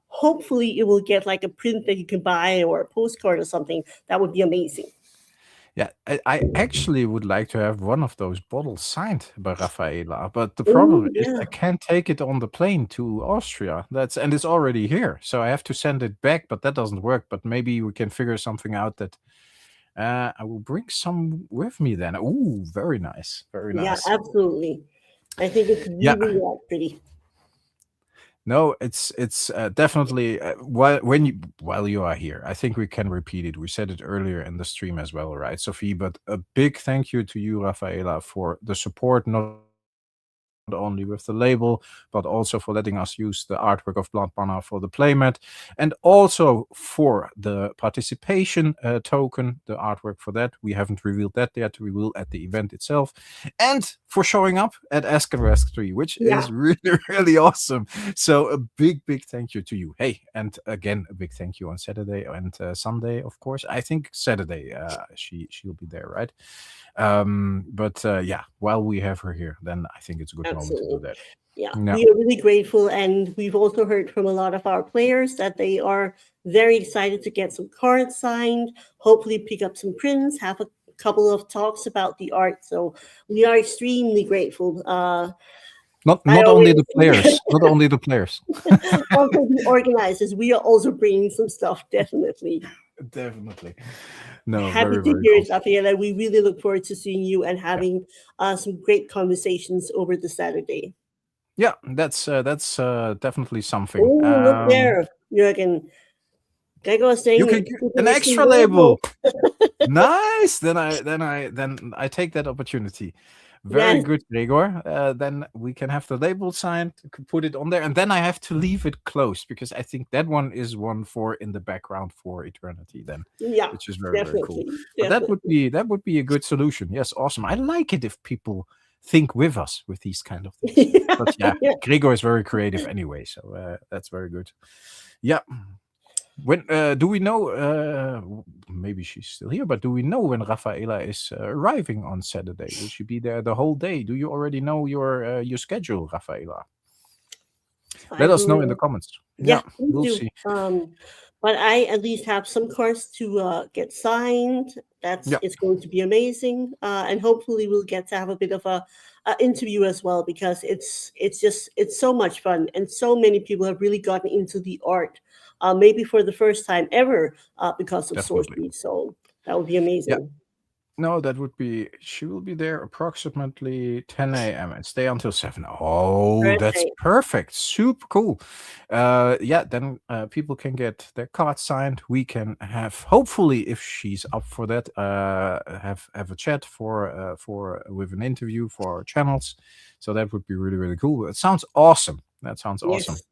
hopefully it will get like a print that you can buy or a postcard or something. That would be amazing. Yeah, I actually would like to have one of those bottles signed by Rafaela, but the problem is I can't take it on the plane to Austria. And it's already here, so I have to send it back, but that doesn't work. But maybe we can figure something out that I will bring some with me then. Ooh, very nice. Very nice. Yeah, absolutely. I think it's really pretty. No, it's definitely while you are here, I think we can repeat it. We said it earlier in the stream as well, right, Sophie? But a big thank you to you, Rafaela, for the support, not only with the label, but also for letting us use the artwork of Blood Banner for the playmat, and also for the participation token, the artwork for that. We haven't revealed that yet. We will at the event itself. And for showing up at Ascanrask 3, which is really awesome. So a big thank you to you. Hey, and again, a big thank you on Saturday and Sunday, of course. I think Saturday she'll be there, right? But while we have her here, then I think it's a good moment to do that. Yeah, we are really grateful, and we've also heard from a lot of our players that they are very excited to get some cards signed, hopefully pick up some prints, have a couple of talks about the art. So we are extremely grateful. Not I only the always players, not only the players. also the organizers. We are also bringing some stuff, definitely. Definitely. No, Happy very, to very hear cool. it, Rafaela. We really look forward to seeing you and having some great conversations over the Saturday. Yeah, that's definitely something. Oh, look there, Jürgen. Gregor is You saying can it's get keeping an his extra label. label. Nice. Then I take that opportunity. Very Yes, good, Gregor. Then we can have the label signed, could put it on there, and then I have to leave it closed because I think that one is one for in the background for eternity. Then, yeah, which is very, very cool. definitely, But definitely. that would be a good solution. Yes, awesome. I like it if people think with us with these kind of things. Yeah, But yeah, yeah. Gregor is very creative anyway, so that's very good. Yeah. When do we know? Maybe she's still here, but do we know when Rafaela is arriving on Saturday? Will she be there the whole day? Do you already know your schedule, Rafaela? I Let us know in the will. comments. Yeah, Yeah, we we'll do. see. But I at least have some cards to get signed. That's Yeah, it's going to be amazing, and hopefully we'll get to have a bit of a interview as well because it's so much fun, and so many people have really gotten into the art, maybe for the first time ever because of definitely. sorcery. So that would be Yeah. amazing. No, that would be. She will be there approximately 10 a.m. and stay until 7. Oh, that's Perfect. perfect. Super cool. Yeah, then people can get their cards signed. We can have, hopefully, if she's up for that, have a chat for with an interview for our channels. So that would be really, really cool. It sounds awesome. That sounds awesome. Yes,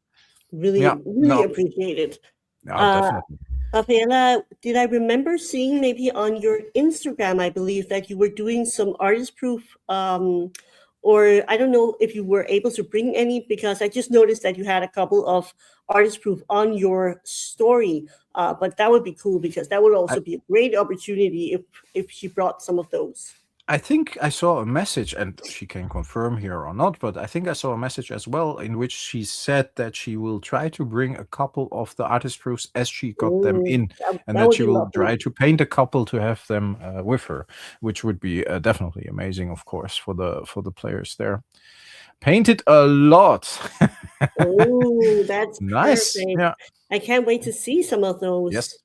really, Yeah. really No. appreciate it. No, Uh, definitely. Rafaela, did I remember seeing maybe on your Instagram, I believe, that you were doing some artist proof, or I don't know if you were able to bring any, because I just noticed that you had a couple of artist proof on your story. But that would be cool because that would also be a great opportunity if she brought some of those. I think I saw a message, and she can confirm here or not, but I think I saw a message as well in which she said that she will try to bring a couple of the artist proofs as she got them Mm, in, and that that would she be will lovely. try to paint a couple to have them with her, which would be definitely amazing, of course, for the players there. Painted a lot. Oh, that's Nice. perfect. Yeah. I can't wait to see some of those. Yes.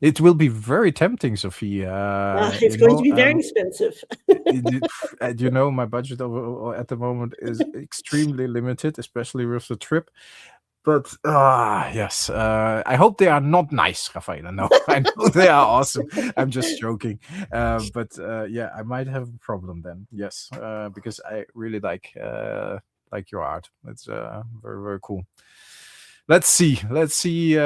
It will be very tempting, Sophie. It's going to be very expensive. You know, my budget at the moment is extremely limited, especially with the trip. But yes, I hope they are not nice, Rafaela. No, I know they are awesome. I'm just joking. But yeah, I might have a problem then. Yes, because I really like your art. It's very, very cool. Let's see. Let's see.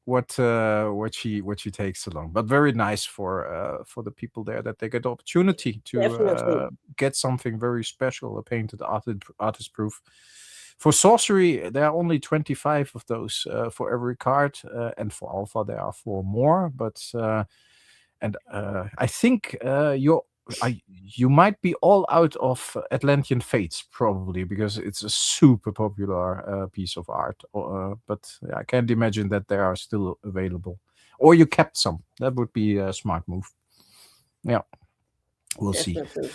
What she takes along, but very nice for the people there that they get the opportunity to Definitely. get something very special, a painted artist proof. For sorcery, there are only 25 of those for every card, and for alpha there are 4 more. But I think you might be all out of Atlantean Fates probably because it's a super popular piece of art. But I can't imagine that they are still available, or you kept some. That would be a smart move. Yeah, we'll see. Definitely.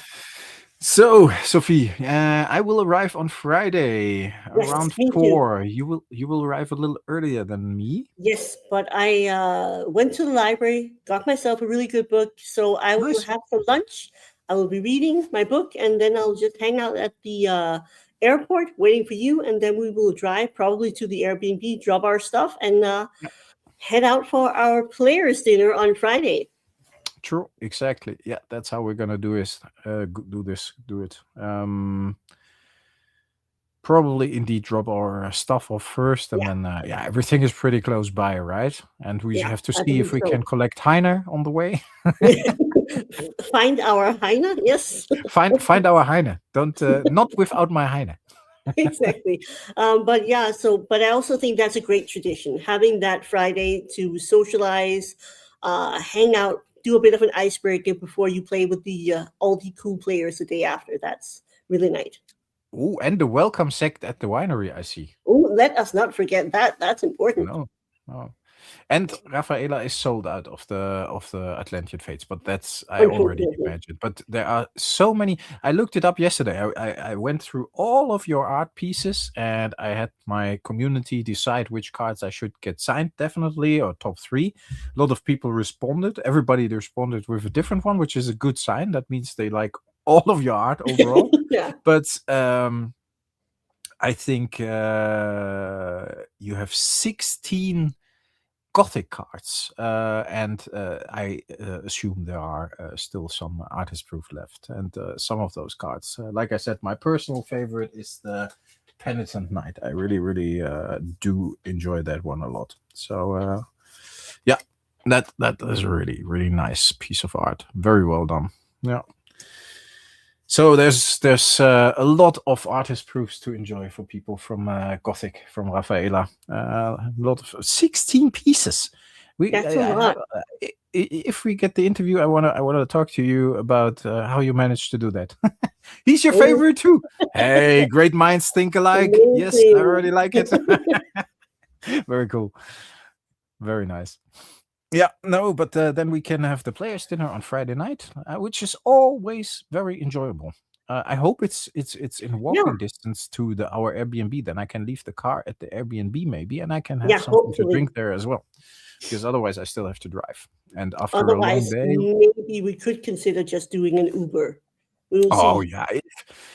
So, Sophie, I will arrive on Friday Yes, around me too. 4. You will arrive a little earlier than me. Yes, but I went to the library, got myself a really good book. So I will Nice. have some lunch. I will be reading my book, and then I'll just hang out at the airport waiting for you. And then we will drive probably to the Airbnb, drop our stuff, and head out for our players' dinner on Friday. True, exactly. Yeah, that's how we're gonna do is do it. Probably indeed drop our stuff off first, and Yeah, then yeah, everything is pretty close by, right? And we yeah, have to I see if believe we so. can collect Heiner on the way. Find our Heine, yes. find our Heiner. Don't not without my Heiner. Exactly. But yeah, but I also think that's a great tradition, having that Friday to socialize, hang out, do a bit of an icebreaker before you play with the all the cool players the day after. That's really nice. Oh, and the welcome sect at the winery. I see. Oh, let us not forget that. That's important. No, no. And Rafaela is sold out of the Atlantean Fates, but that's I already Unfortunately. imagined. But there are so many. I looked it up yesterday. I went through all of your art pieces, and I had my community decide which cards I should get signed, definitely, or top 3. A lot of people responded. Everybody responded with a different one, which is a good sign. That means they like all of your art overall. Yeah. But I think you have 16 gothic cards, and I assume there are still some artist proof left. And some of those cards, like I said, my personal favorite is the Penitent Knight. I really do enjoy that one a lot. So yeah, that is a really nice piece of art. Very well done. Yeah. So there's a lot of artist proofs to enjoy for people from Gothic, from Rafaela. A lot of 16 pieces. That's a lot. If we get the interview, I wanna talk to you about how you managed to do that. He's your Oh. favorite too. Hey, great minds think alike. Yes, I Amazing. already like it. Very cool. Very nice. Yeah, no, but then we can have the players' dinner on Friday night, which is always very enjoyable. I hope it's in walking distance to our Airbnb. Then I can leave the car at the Airbnb maybe, and I can have something to hopefully. drink there as well. Because otherwise, I still have to drive. And after a long Otherwise, day, maybe we could consider just doing an Uber. We will oh see. yeah,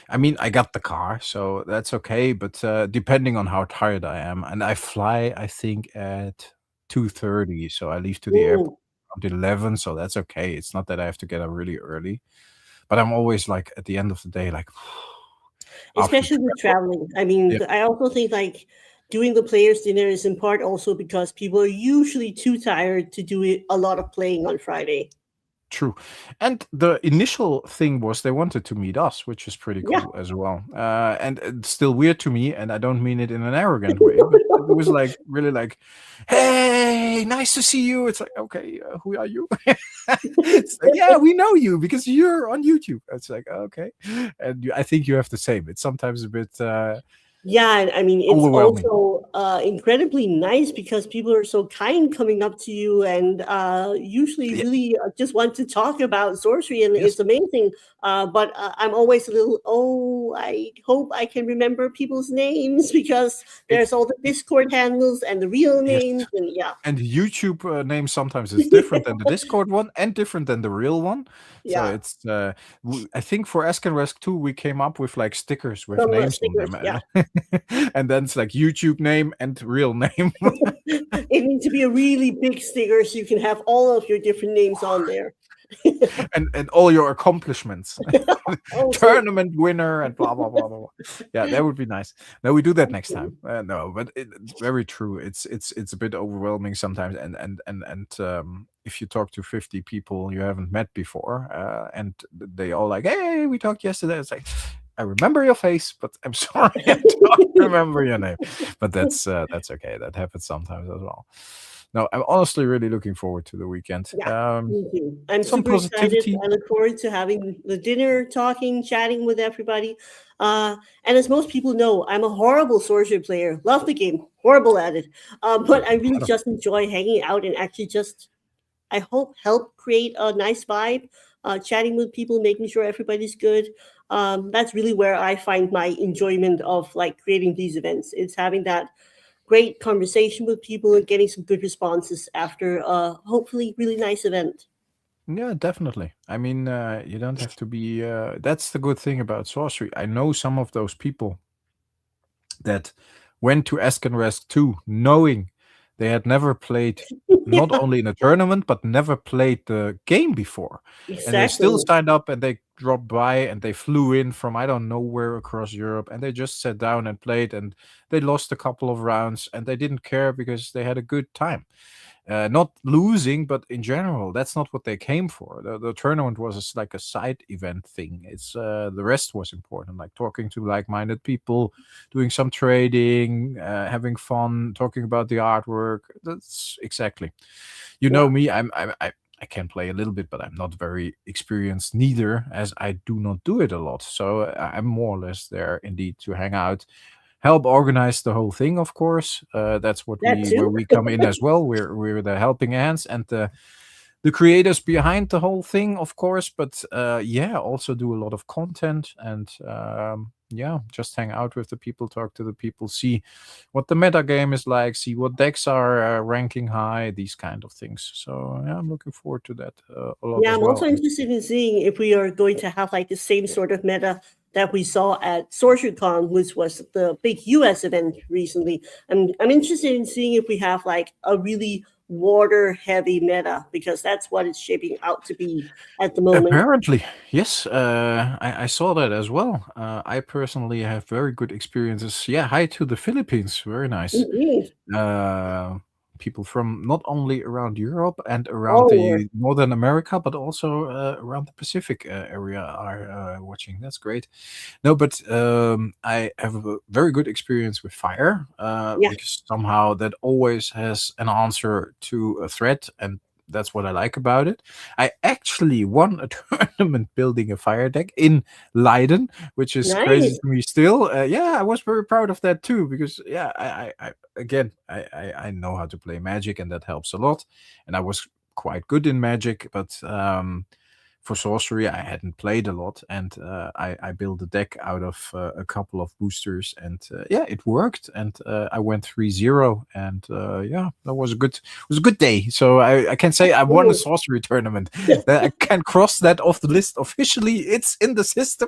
I mean, I got the car, so that's okay. But depending on how tired I am, and I fly, I think at 2:30, so I leave to the airport around 11, so that's okay. It's not that I have to get up really early, but I'm always like at the end of the day, like after Especially with traveling. I mean, Yeah. I also think like doing the players' dinner is in part also because people are usually too tired to do a lot of playing on Friday. True. And the initial thing was they wanted to meet us, which is pretty cool Yeah. as well. And it's still weird to me, and I don't mean it in an arrogant way, but it was like really like, hey, nice to see you. It's like, okay, who are you? It's like, yeah, we know you because you're on YouTube. It's like, okay. And I think you have the same. It's sometimes a bit Yeah, and I mean it's overwhelming. also incredibly nice because people are so kind coming up to you and usually Yeah. really just want to talk about sorcery, and Yes. it's amazing. But I'm always a little, I hope I can remember people's names because there's all the Discord handles and the real Yes. names, and yeah. And the YouTube name sometimes is different than the Discord one and different than the real one. So Yeah, it's I think for Ascanrask 2 we came up with like stickers with some names on stickers. them. Yeah, And then it's like YouTube name and real name. it needs to be a really big sticker so you can have all of your different names on there. and all your accomplishments. Also, Tournament winner and blah blah blah blah blah. Yeah, that would be nice. No, we do that next time. No, but it's very true. It's a bit overwhelming sometimes, and if you talk to 50 people you haven't met before, and they all like, hey, we talked yesterday. It's like, I remember your face, but I'm sorry, I don't remember your name. But that's okay. That happens sometimes as well. No, I'm honestly really looking forward to the weekend. yeah, me too. I'm Some super excited. positivity. I look forward to having the dinner, talking, chatting with everybody. And as most people know, I'm a horrible sorcery player. Love the game, horrible at it. But I really just enjoy hanging out and actually just, I hope, help create a nice vibe, chatting with people, making sure everybody's good. That's really where I find my enjoyment of like creating these events. It's having that great conversation with people and getting some good responses after a hopefully really nice event. Yeah, definitely. I mean, you don't have to be. That's the good thing about sorcery. I know some of those people that went to Ascanrask 2 knowing they had never played, not only in a tournament, but never played the game before. And they still Exactly. signed up and they dropped by and they flew in from I don't know where across Europe and they just sat down and played and they lost a couple of rounds and they didn't care because they had a good time. Not losing, but in general, that's not what they came for. The tournament was like a side event thing. It's the rest was important, like talking to like-minded people, doing some trading, having fun, talking about the artwork. That's exactly. You know me. I can play a little bit, but I'm not very experienced neither, as I do not do it a lot. So I'm more or less there indeed to hang out, help organize the whole thing, of course. That's what That too. where we come in as well. We're the helping hands and the creators behind the whole thing, of course. But yeah, also do a lot of content and yeah, just hang out with the people, talk to the people, see what the meta game is like, see what decks are ranking high, these kind of things. So yeah, I'm looking forward to that a lot Yeah, as I'm well. also interested in seeing if we are going to have like the same sort of meta that we saw at SorceryCon, which was the big US event recently. I'm interested in seeing if we have like a really water heavy meta, because that's what it's shaping out to be at the moment. Apparently, yes. I saw that as well. I personally have very good experiences. Yeah, hi to the Philippines. Very nice. Indeed. People from not only around Europe and around All over. the Northern America, but also around the Pacific area are watching. That's great. No, but I have a very good experience with fire Yeah, because somehow that always has an answer to a threat, and that's what I like about it. I actually won a tournament building a fire deck in Leiden, which is crazy nice. to me still. Yeah, I was very proud of that too because yeah, I know how to play Magic, and that helps a lot. And I was quite good in Magic, but for Sorcery, I hadn't played a lot, and I built a deck out of a couple of boosters, and yeah, it worked, and I went 3-0, and yeah, that was a good day. So I can say I won a Sorcery tournament. I can cross that off the list officially. It's in the system.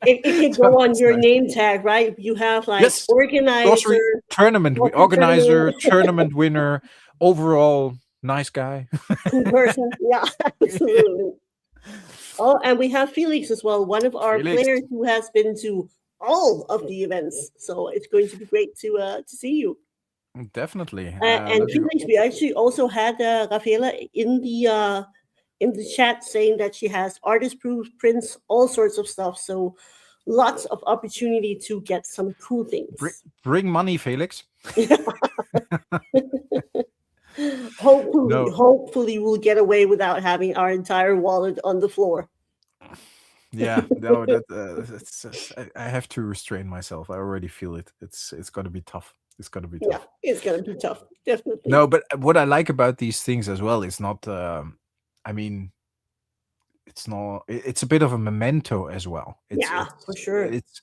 It can So go on that's your nice. name tag, right? You have like Yes, Sorcery organizer, tournament organizer, tournament winner, overall nice guy. cool person. Yeah, absolutely. Oh, and we have Felix as well, one of our Felix. players who has been to all of the events. So it's going to be great to see you. Definitely. And Felix, we actually also had Rafaela in the chat saying that she has artist proof prints, all sorts of stuff. So lots of opportunity to get some cool things. Bring money, Felix. No. Hopefully we'll get away without having our entire wallet on the floor. Yeah, no, I have to restrain myself. I already feel it. It's gonna be tough. It's gonna be Yeah, tough. it's gonna be tough, definitely. No, but what I like about these things as well is not. I mean, it's not. It's a bit of a memento as well. Yeah, for sure. It's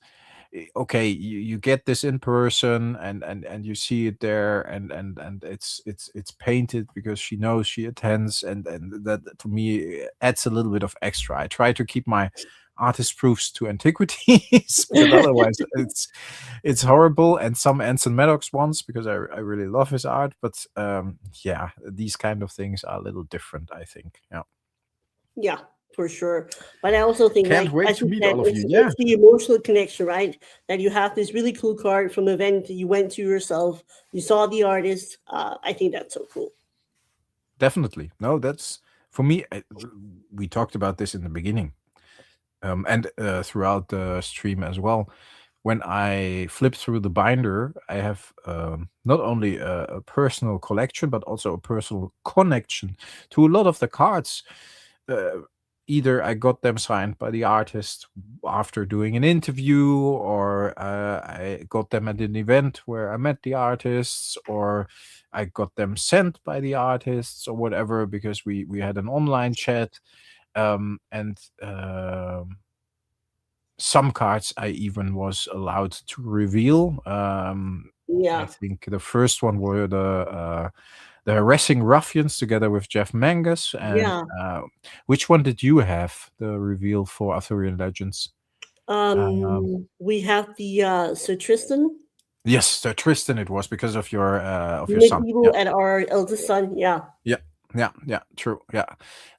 okay. You get this in person, and you see it there, and it's painted because she knows she attends, and that to me adds a little bit of extra. I try to keep my artist proofs to antiquities because otherwise it's horrible. And some Anson Maddox ones because I really love his art, but yeah, these kind of things are a little different, I think. Yeah, for sure. But I also think, Can't like wait as to you meet said, all of you. Yeah, it's the emotional connection, right? That you have this really cool card from an event that you went to yourself, you saw the artist. I think that's so cool. definitely. No, that's for me. We talked about this in the beginning, and throughout the stream as well. When I flip through the binder, I have not only a personal collection, but also a personal connection to a lot of the cards. Either I got them signed by the artist after doing an interview, or I got them at an event where I met the artists, or I got them sent by the artists, or whatever, because we had an online chat. And some cards I even was allowed to reveal. I think the first one were the Harassing Ruffians together with Jeff Mangus. And which one did you have the reveal for Arthurian Legends? We have the Sir Tristan. Yes, Sir Tristan. It was because of your son. Medieval and our eldest son. Yeah. True. Yeah,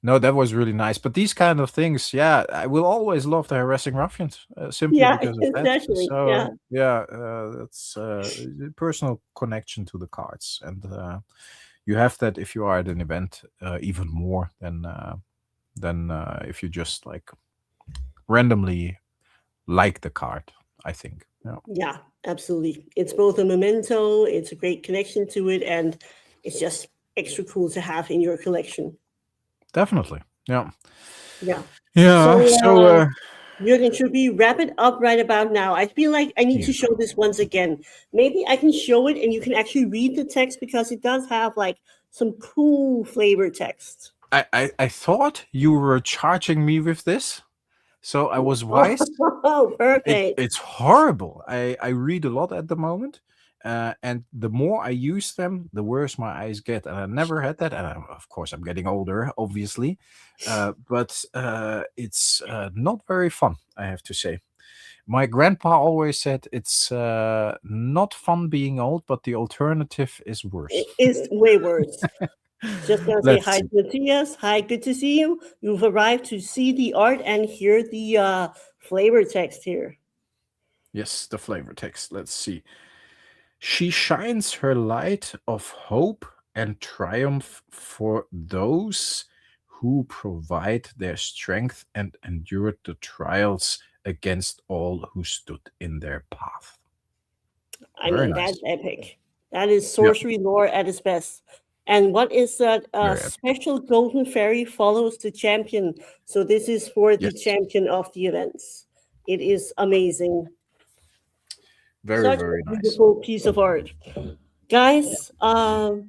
no, that was really nice. But these kind of things, yeah, I will always love the Harassing Ruffians simply because of that. Exactly. So yeah, that's personal connection to the cards, and you have that if you are at an event even more than if you just like randomly like the card, I think. Yeah, absolutely. It's both a memento, it's a great connection to it, and it's just extra cool to have in your collection. Definitely. Yeah. Yeah. So Jürgen, should we wrap it up right about now? I feel like I need Yeah. to show this once again. Maybe I can show it and you can actually read the text because it does have like some cool flavor text. I thought you were charging me with this, so I was wise. Oh, perfect. It's horrible. I read a lot at the moment, and the more I use them, the worse my eyes get. And I never had that. And of course, I'm getting older, obviously, but it's not very fun, I have to say. My grandpa always said it's not fun being old, but the alternative is worse. It is way worse. Just gonna say Let's hi, see. Matthias. Hi, good to see you. You've arrived to see the art and hear the flavor text here. Yes, the flavor text. Let's see. She shines her light of hope and triumph for those who provide their strength and endured the trials against all who stood in their path. I Very mean, nice. that's epic. That is Yeah, sorcery lore at its best. And what is that? very epic. Special golden fairy follows the champion. So this is for the Yes, champion of the events. It is amazing. very, Such very a nice. beautiful piece of art. Guys, I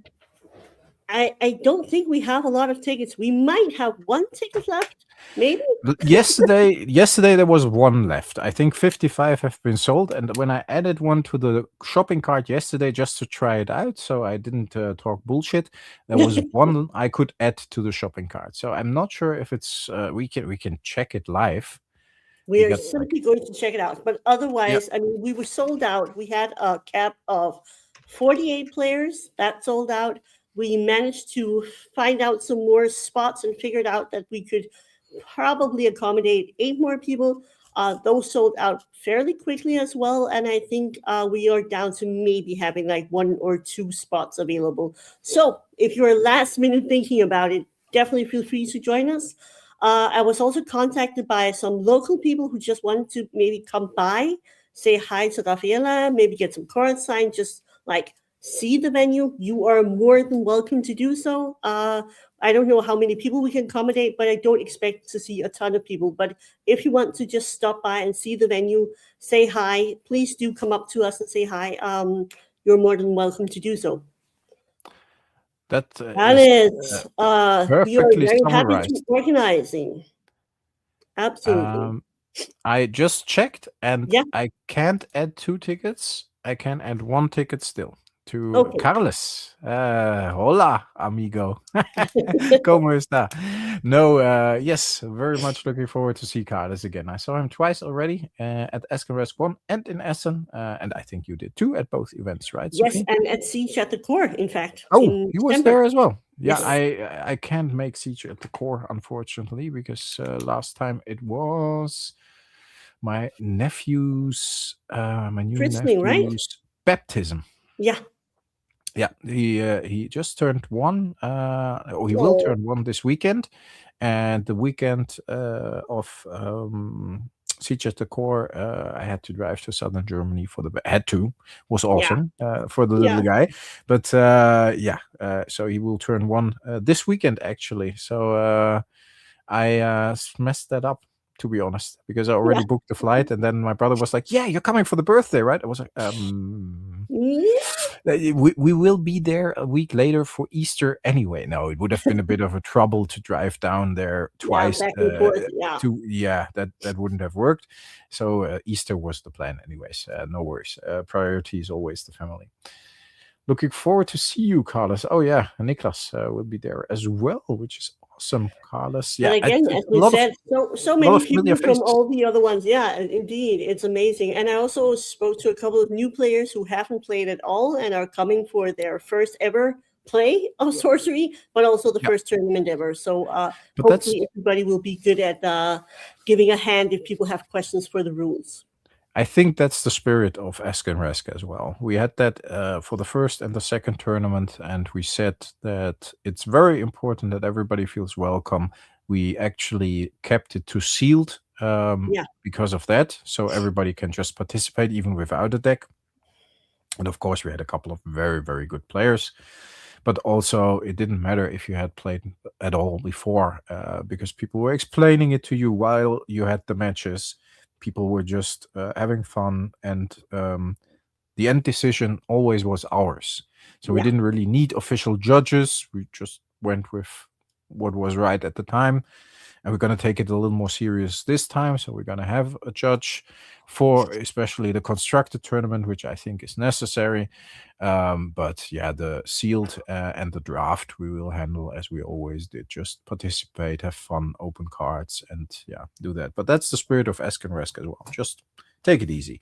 don't think we have a lot of tickets. We might have one ticket left, maybe. Yesterday there was one left. I think 55 have been sold, and when I added one to the shopping cart yesterday just to try it out, so I didn't talk bullshit, there was one I could add to the shopping cart. So I'm not sure if it's we can check it live. We We are got like, simply going to check it out. But yeah, otherwise, I mean, we were sold out. We had a cap of 48 players that sold out. We managed to find out some more spots and figured out that we could probably accommodate 8 more people. Those sold out fairly quickly as well. And I think we are down to maybe having like 1 or 2 spots available. So if you're last minute thinking about it, definitely feel free to join us. I was also contacted by some local people who just wanted to maybe come by, say hi to Rafaela, maybe get some cards signed, just like see the venue. You are more than welcome to do so. I don't know how many people we can accommodate, but I don't expect to see a ton of people. But if you want to just stop by and see the venue, say hi, please do come up to us and say hi. You're more than welcome to do so. that Alex, we are perfectly very happy to be summarized. organizing. Absolutely. I just checked, and Yeah. I can't add 2 tickets. I can add 1 ticket still to Okay. Carlos. Hola, amigo. ¿Cómo está? No, yes, very much looking forward to see Carlos again. I saw him twice already at Ascanrask 1 and in Essen, and I think you did too at both events, right, Yes, Sophie? and at Siege at the Core, in fact, Oh, in he was December. there as well. Yeah, Yes. I can't make Siege at the Core, unfortunately, because last time it was my nephew's my new Christening, right? nephew's baptism. Yeah. Yeah, he just turned 1. Or he will Oh, turn 1 this weekend, and the weekend of Siege at the Core, I had to drive to southern Germany for the had to was yeah. awesome for the Yeah. little guy, but yeah, so he will turn 1 this weekend actually. So I messed that up, to be honest, because I already Yeah. booked the flight, and then my brother was like, "Yeah, you're coming for the birthday, right?" I was like, Yeah. we will be there a week later for Easter anyway. No, it would have been a bit of a trouble to drive down there Yeah, twice. back and forth. Yeah. That wouldn't have worked. So Easter was the plan, anyways. No worries. Priority is always the family. Looking forward to see you, Carlos. Oh yeah, Niklas will be there as well, which is awesome, Carlos. And Yeah, again, a as we lot of said, so a lot many of familiar people from faces. all the other ones. Yeah, indeed, it's amazing. And I also spoke to a couple of new players who haven't played at all and are coming for their first ever play of sorcery, but also the Yeah, first tournament ever. So but that's hopefully everybody will be good at giving a hand if people have questions for the rules. I think that's the spirit of Ascanrask as well. We had that for the first and the second tournament, and we said that it's very important that everybody feels welcome. We actually kept it to sealed Yeah. because of that, so everybody can just participate even without a deck. And of course, we had a couple of very, very good players. But also, it didn't matter if you had played at all before, because people were explaining it to you while you had the matches. People were just having fun, and the end decision always was ours. So we Yeah. didn't really need official judges. We just went with what was right at the time. And we're going to take it a little more serious this time. So we're going to have a judge for especially the constructed tournament, which I think is necessary. But yeah, the sealed and the draft we will handle as we always did. Just participate, have fun, open cards, and yeah, do that. But that's the spirit of Ascanrask as well. Just take it easy.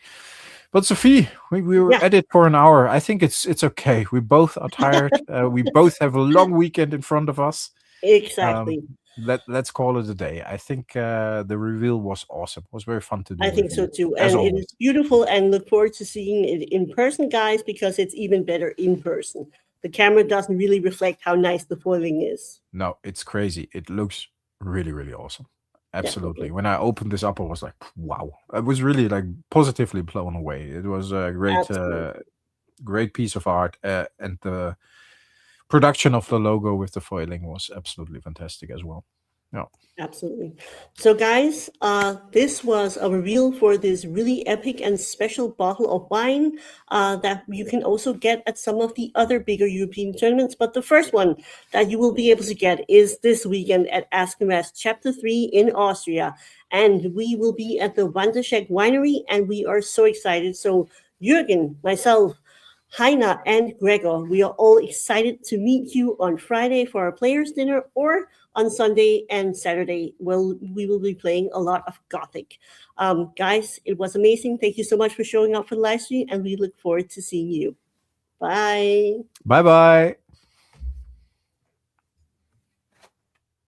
But Sophie, we were Yeah. at it for an hour. I think it's okay. We both are tired. We both have a long weekend in front of us. Exactly. Let's call it a day. I think the reveal was awesome. It was very fun to do. I think with so you, too. as And it always. is beautiful, and look forward to seeing it in person, guys, because it's even better in person. The camera doesn't really reflect how nice the foiling is. No, it's crazy. It looks really, really awesome. Absolutely. Definitely. When I opened this up, I was like, wow. I was really like positively blown away. It was a Absolutely. great piece of art, and the production of the logo with the foiling was absolutely fantastic as well. Yeah. Absolutely. So, guys, this was a reveal for this really epic and special bottle of wine that you can also get at some of the other bigger European tournaments. But the first one that you will be able to get is this weekend at Ascanrask Chapter 3 in Austria. And we will be at the Wandraschek Winery, and we are so excited. So, Jürgen, myself, Heina, and Gregor, we are all excited to meet you on Friday for our players' dinner, or on Sunday and Saturday. Well, we will be playing a lot of Gothic. Guys, it was amazing. Thank you so much for showing up for the live stream, and we look forward to seeing you. Bye. Bye bye.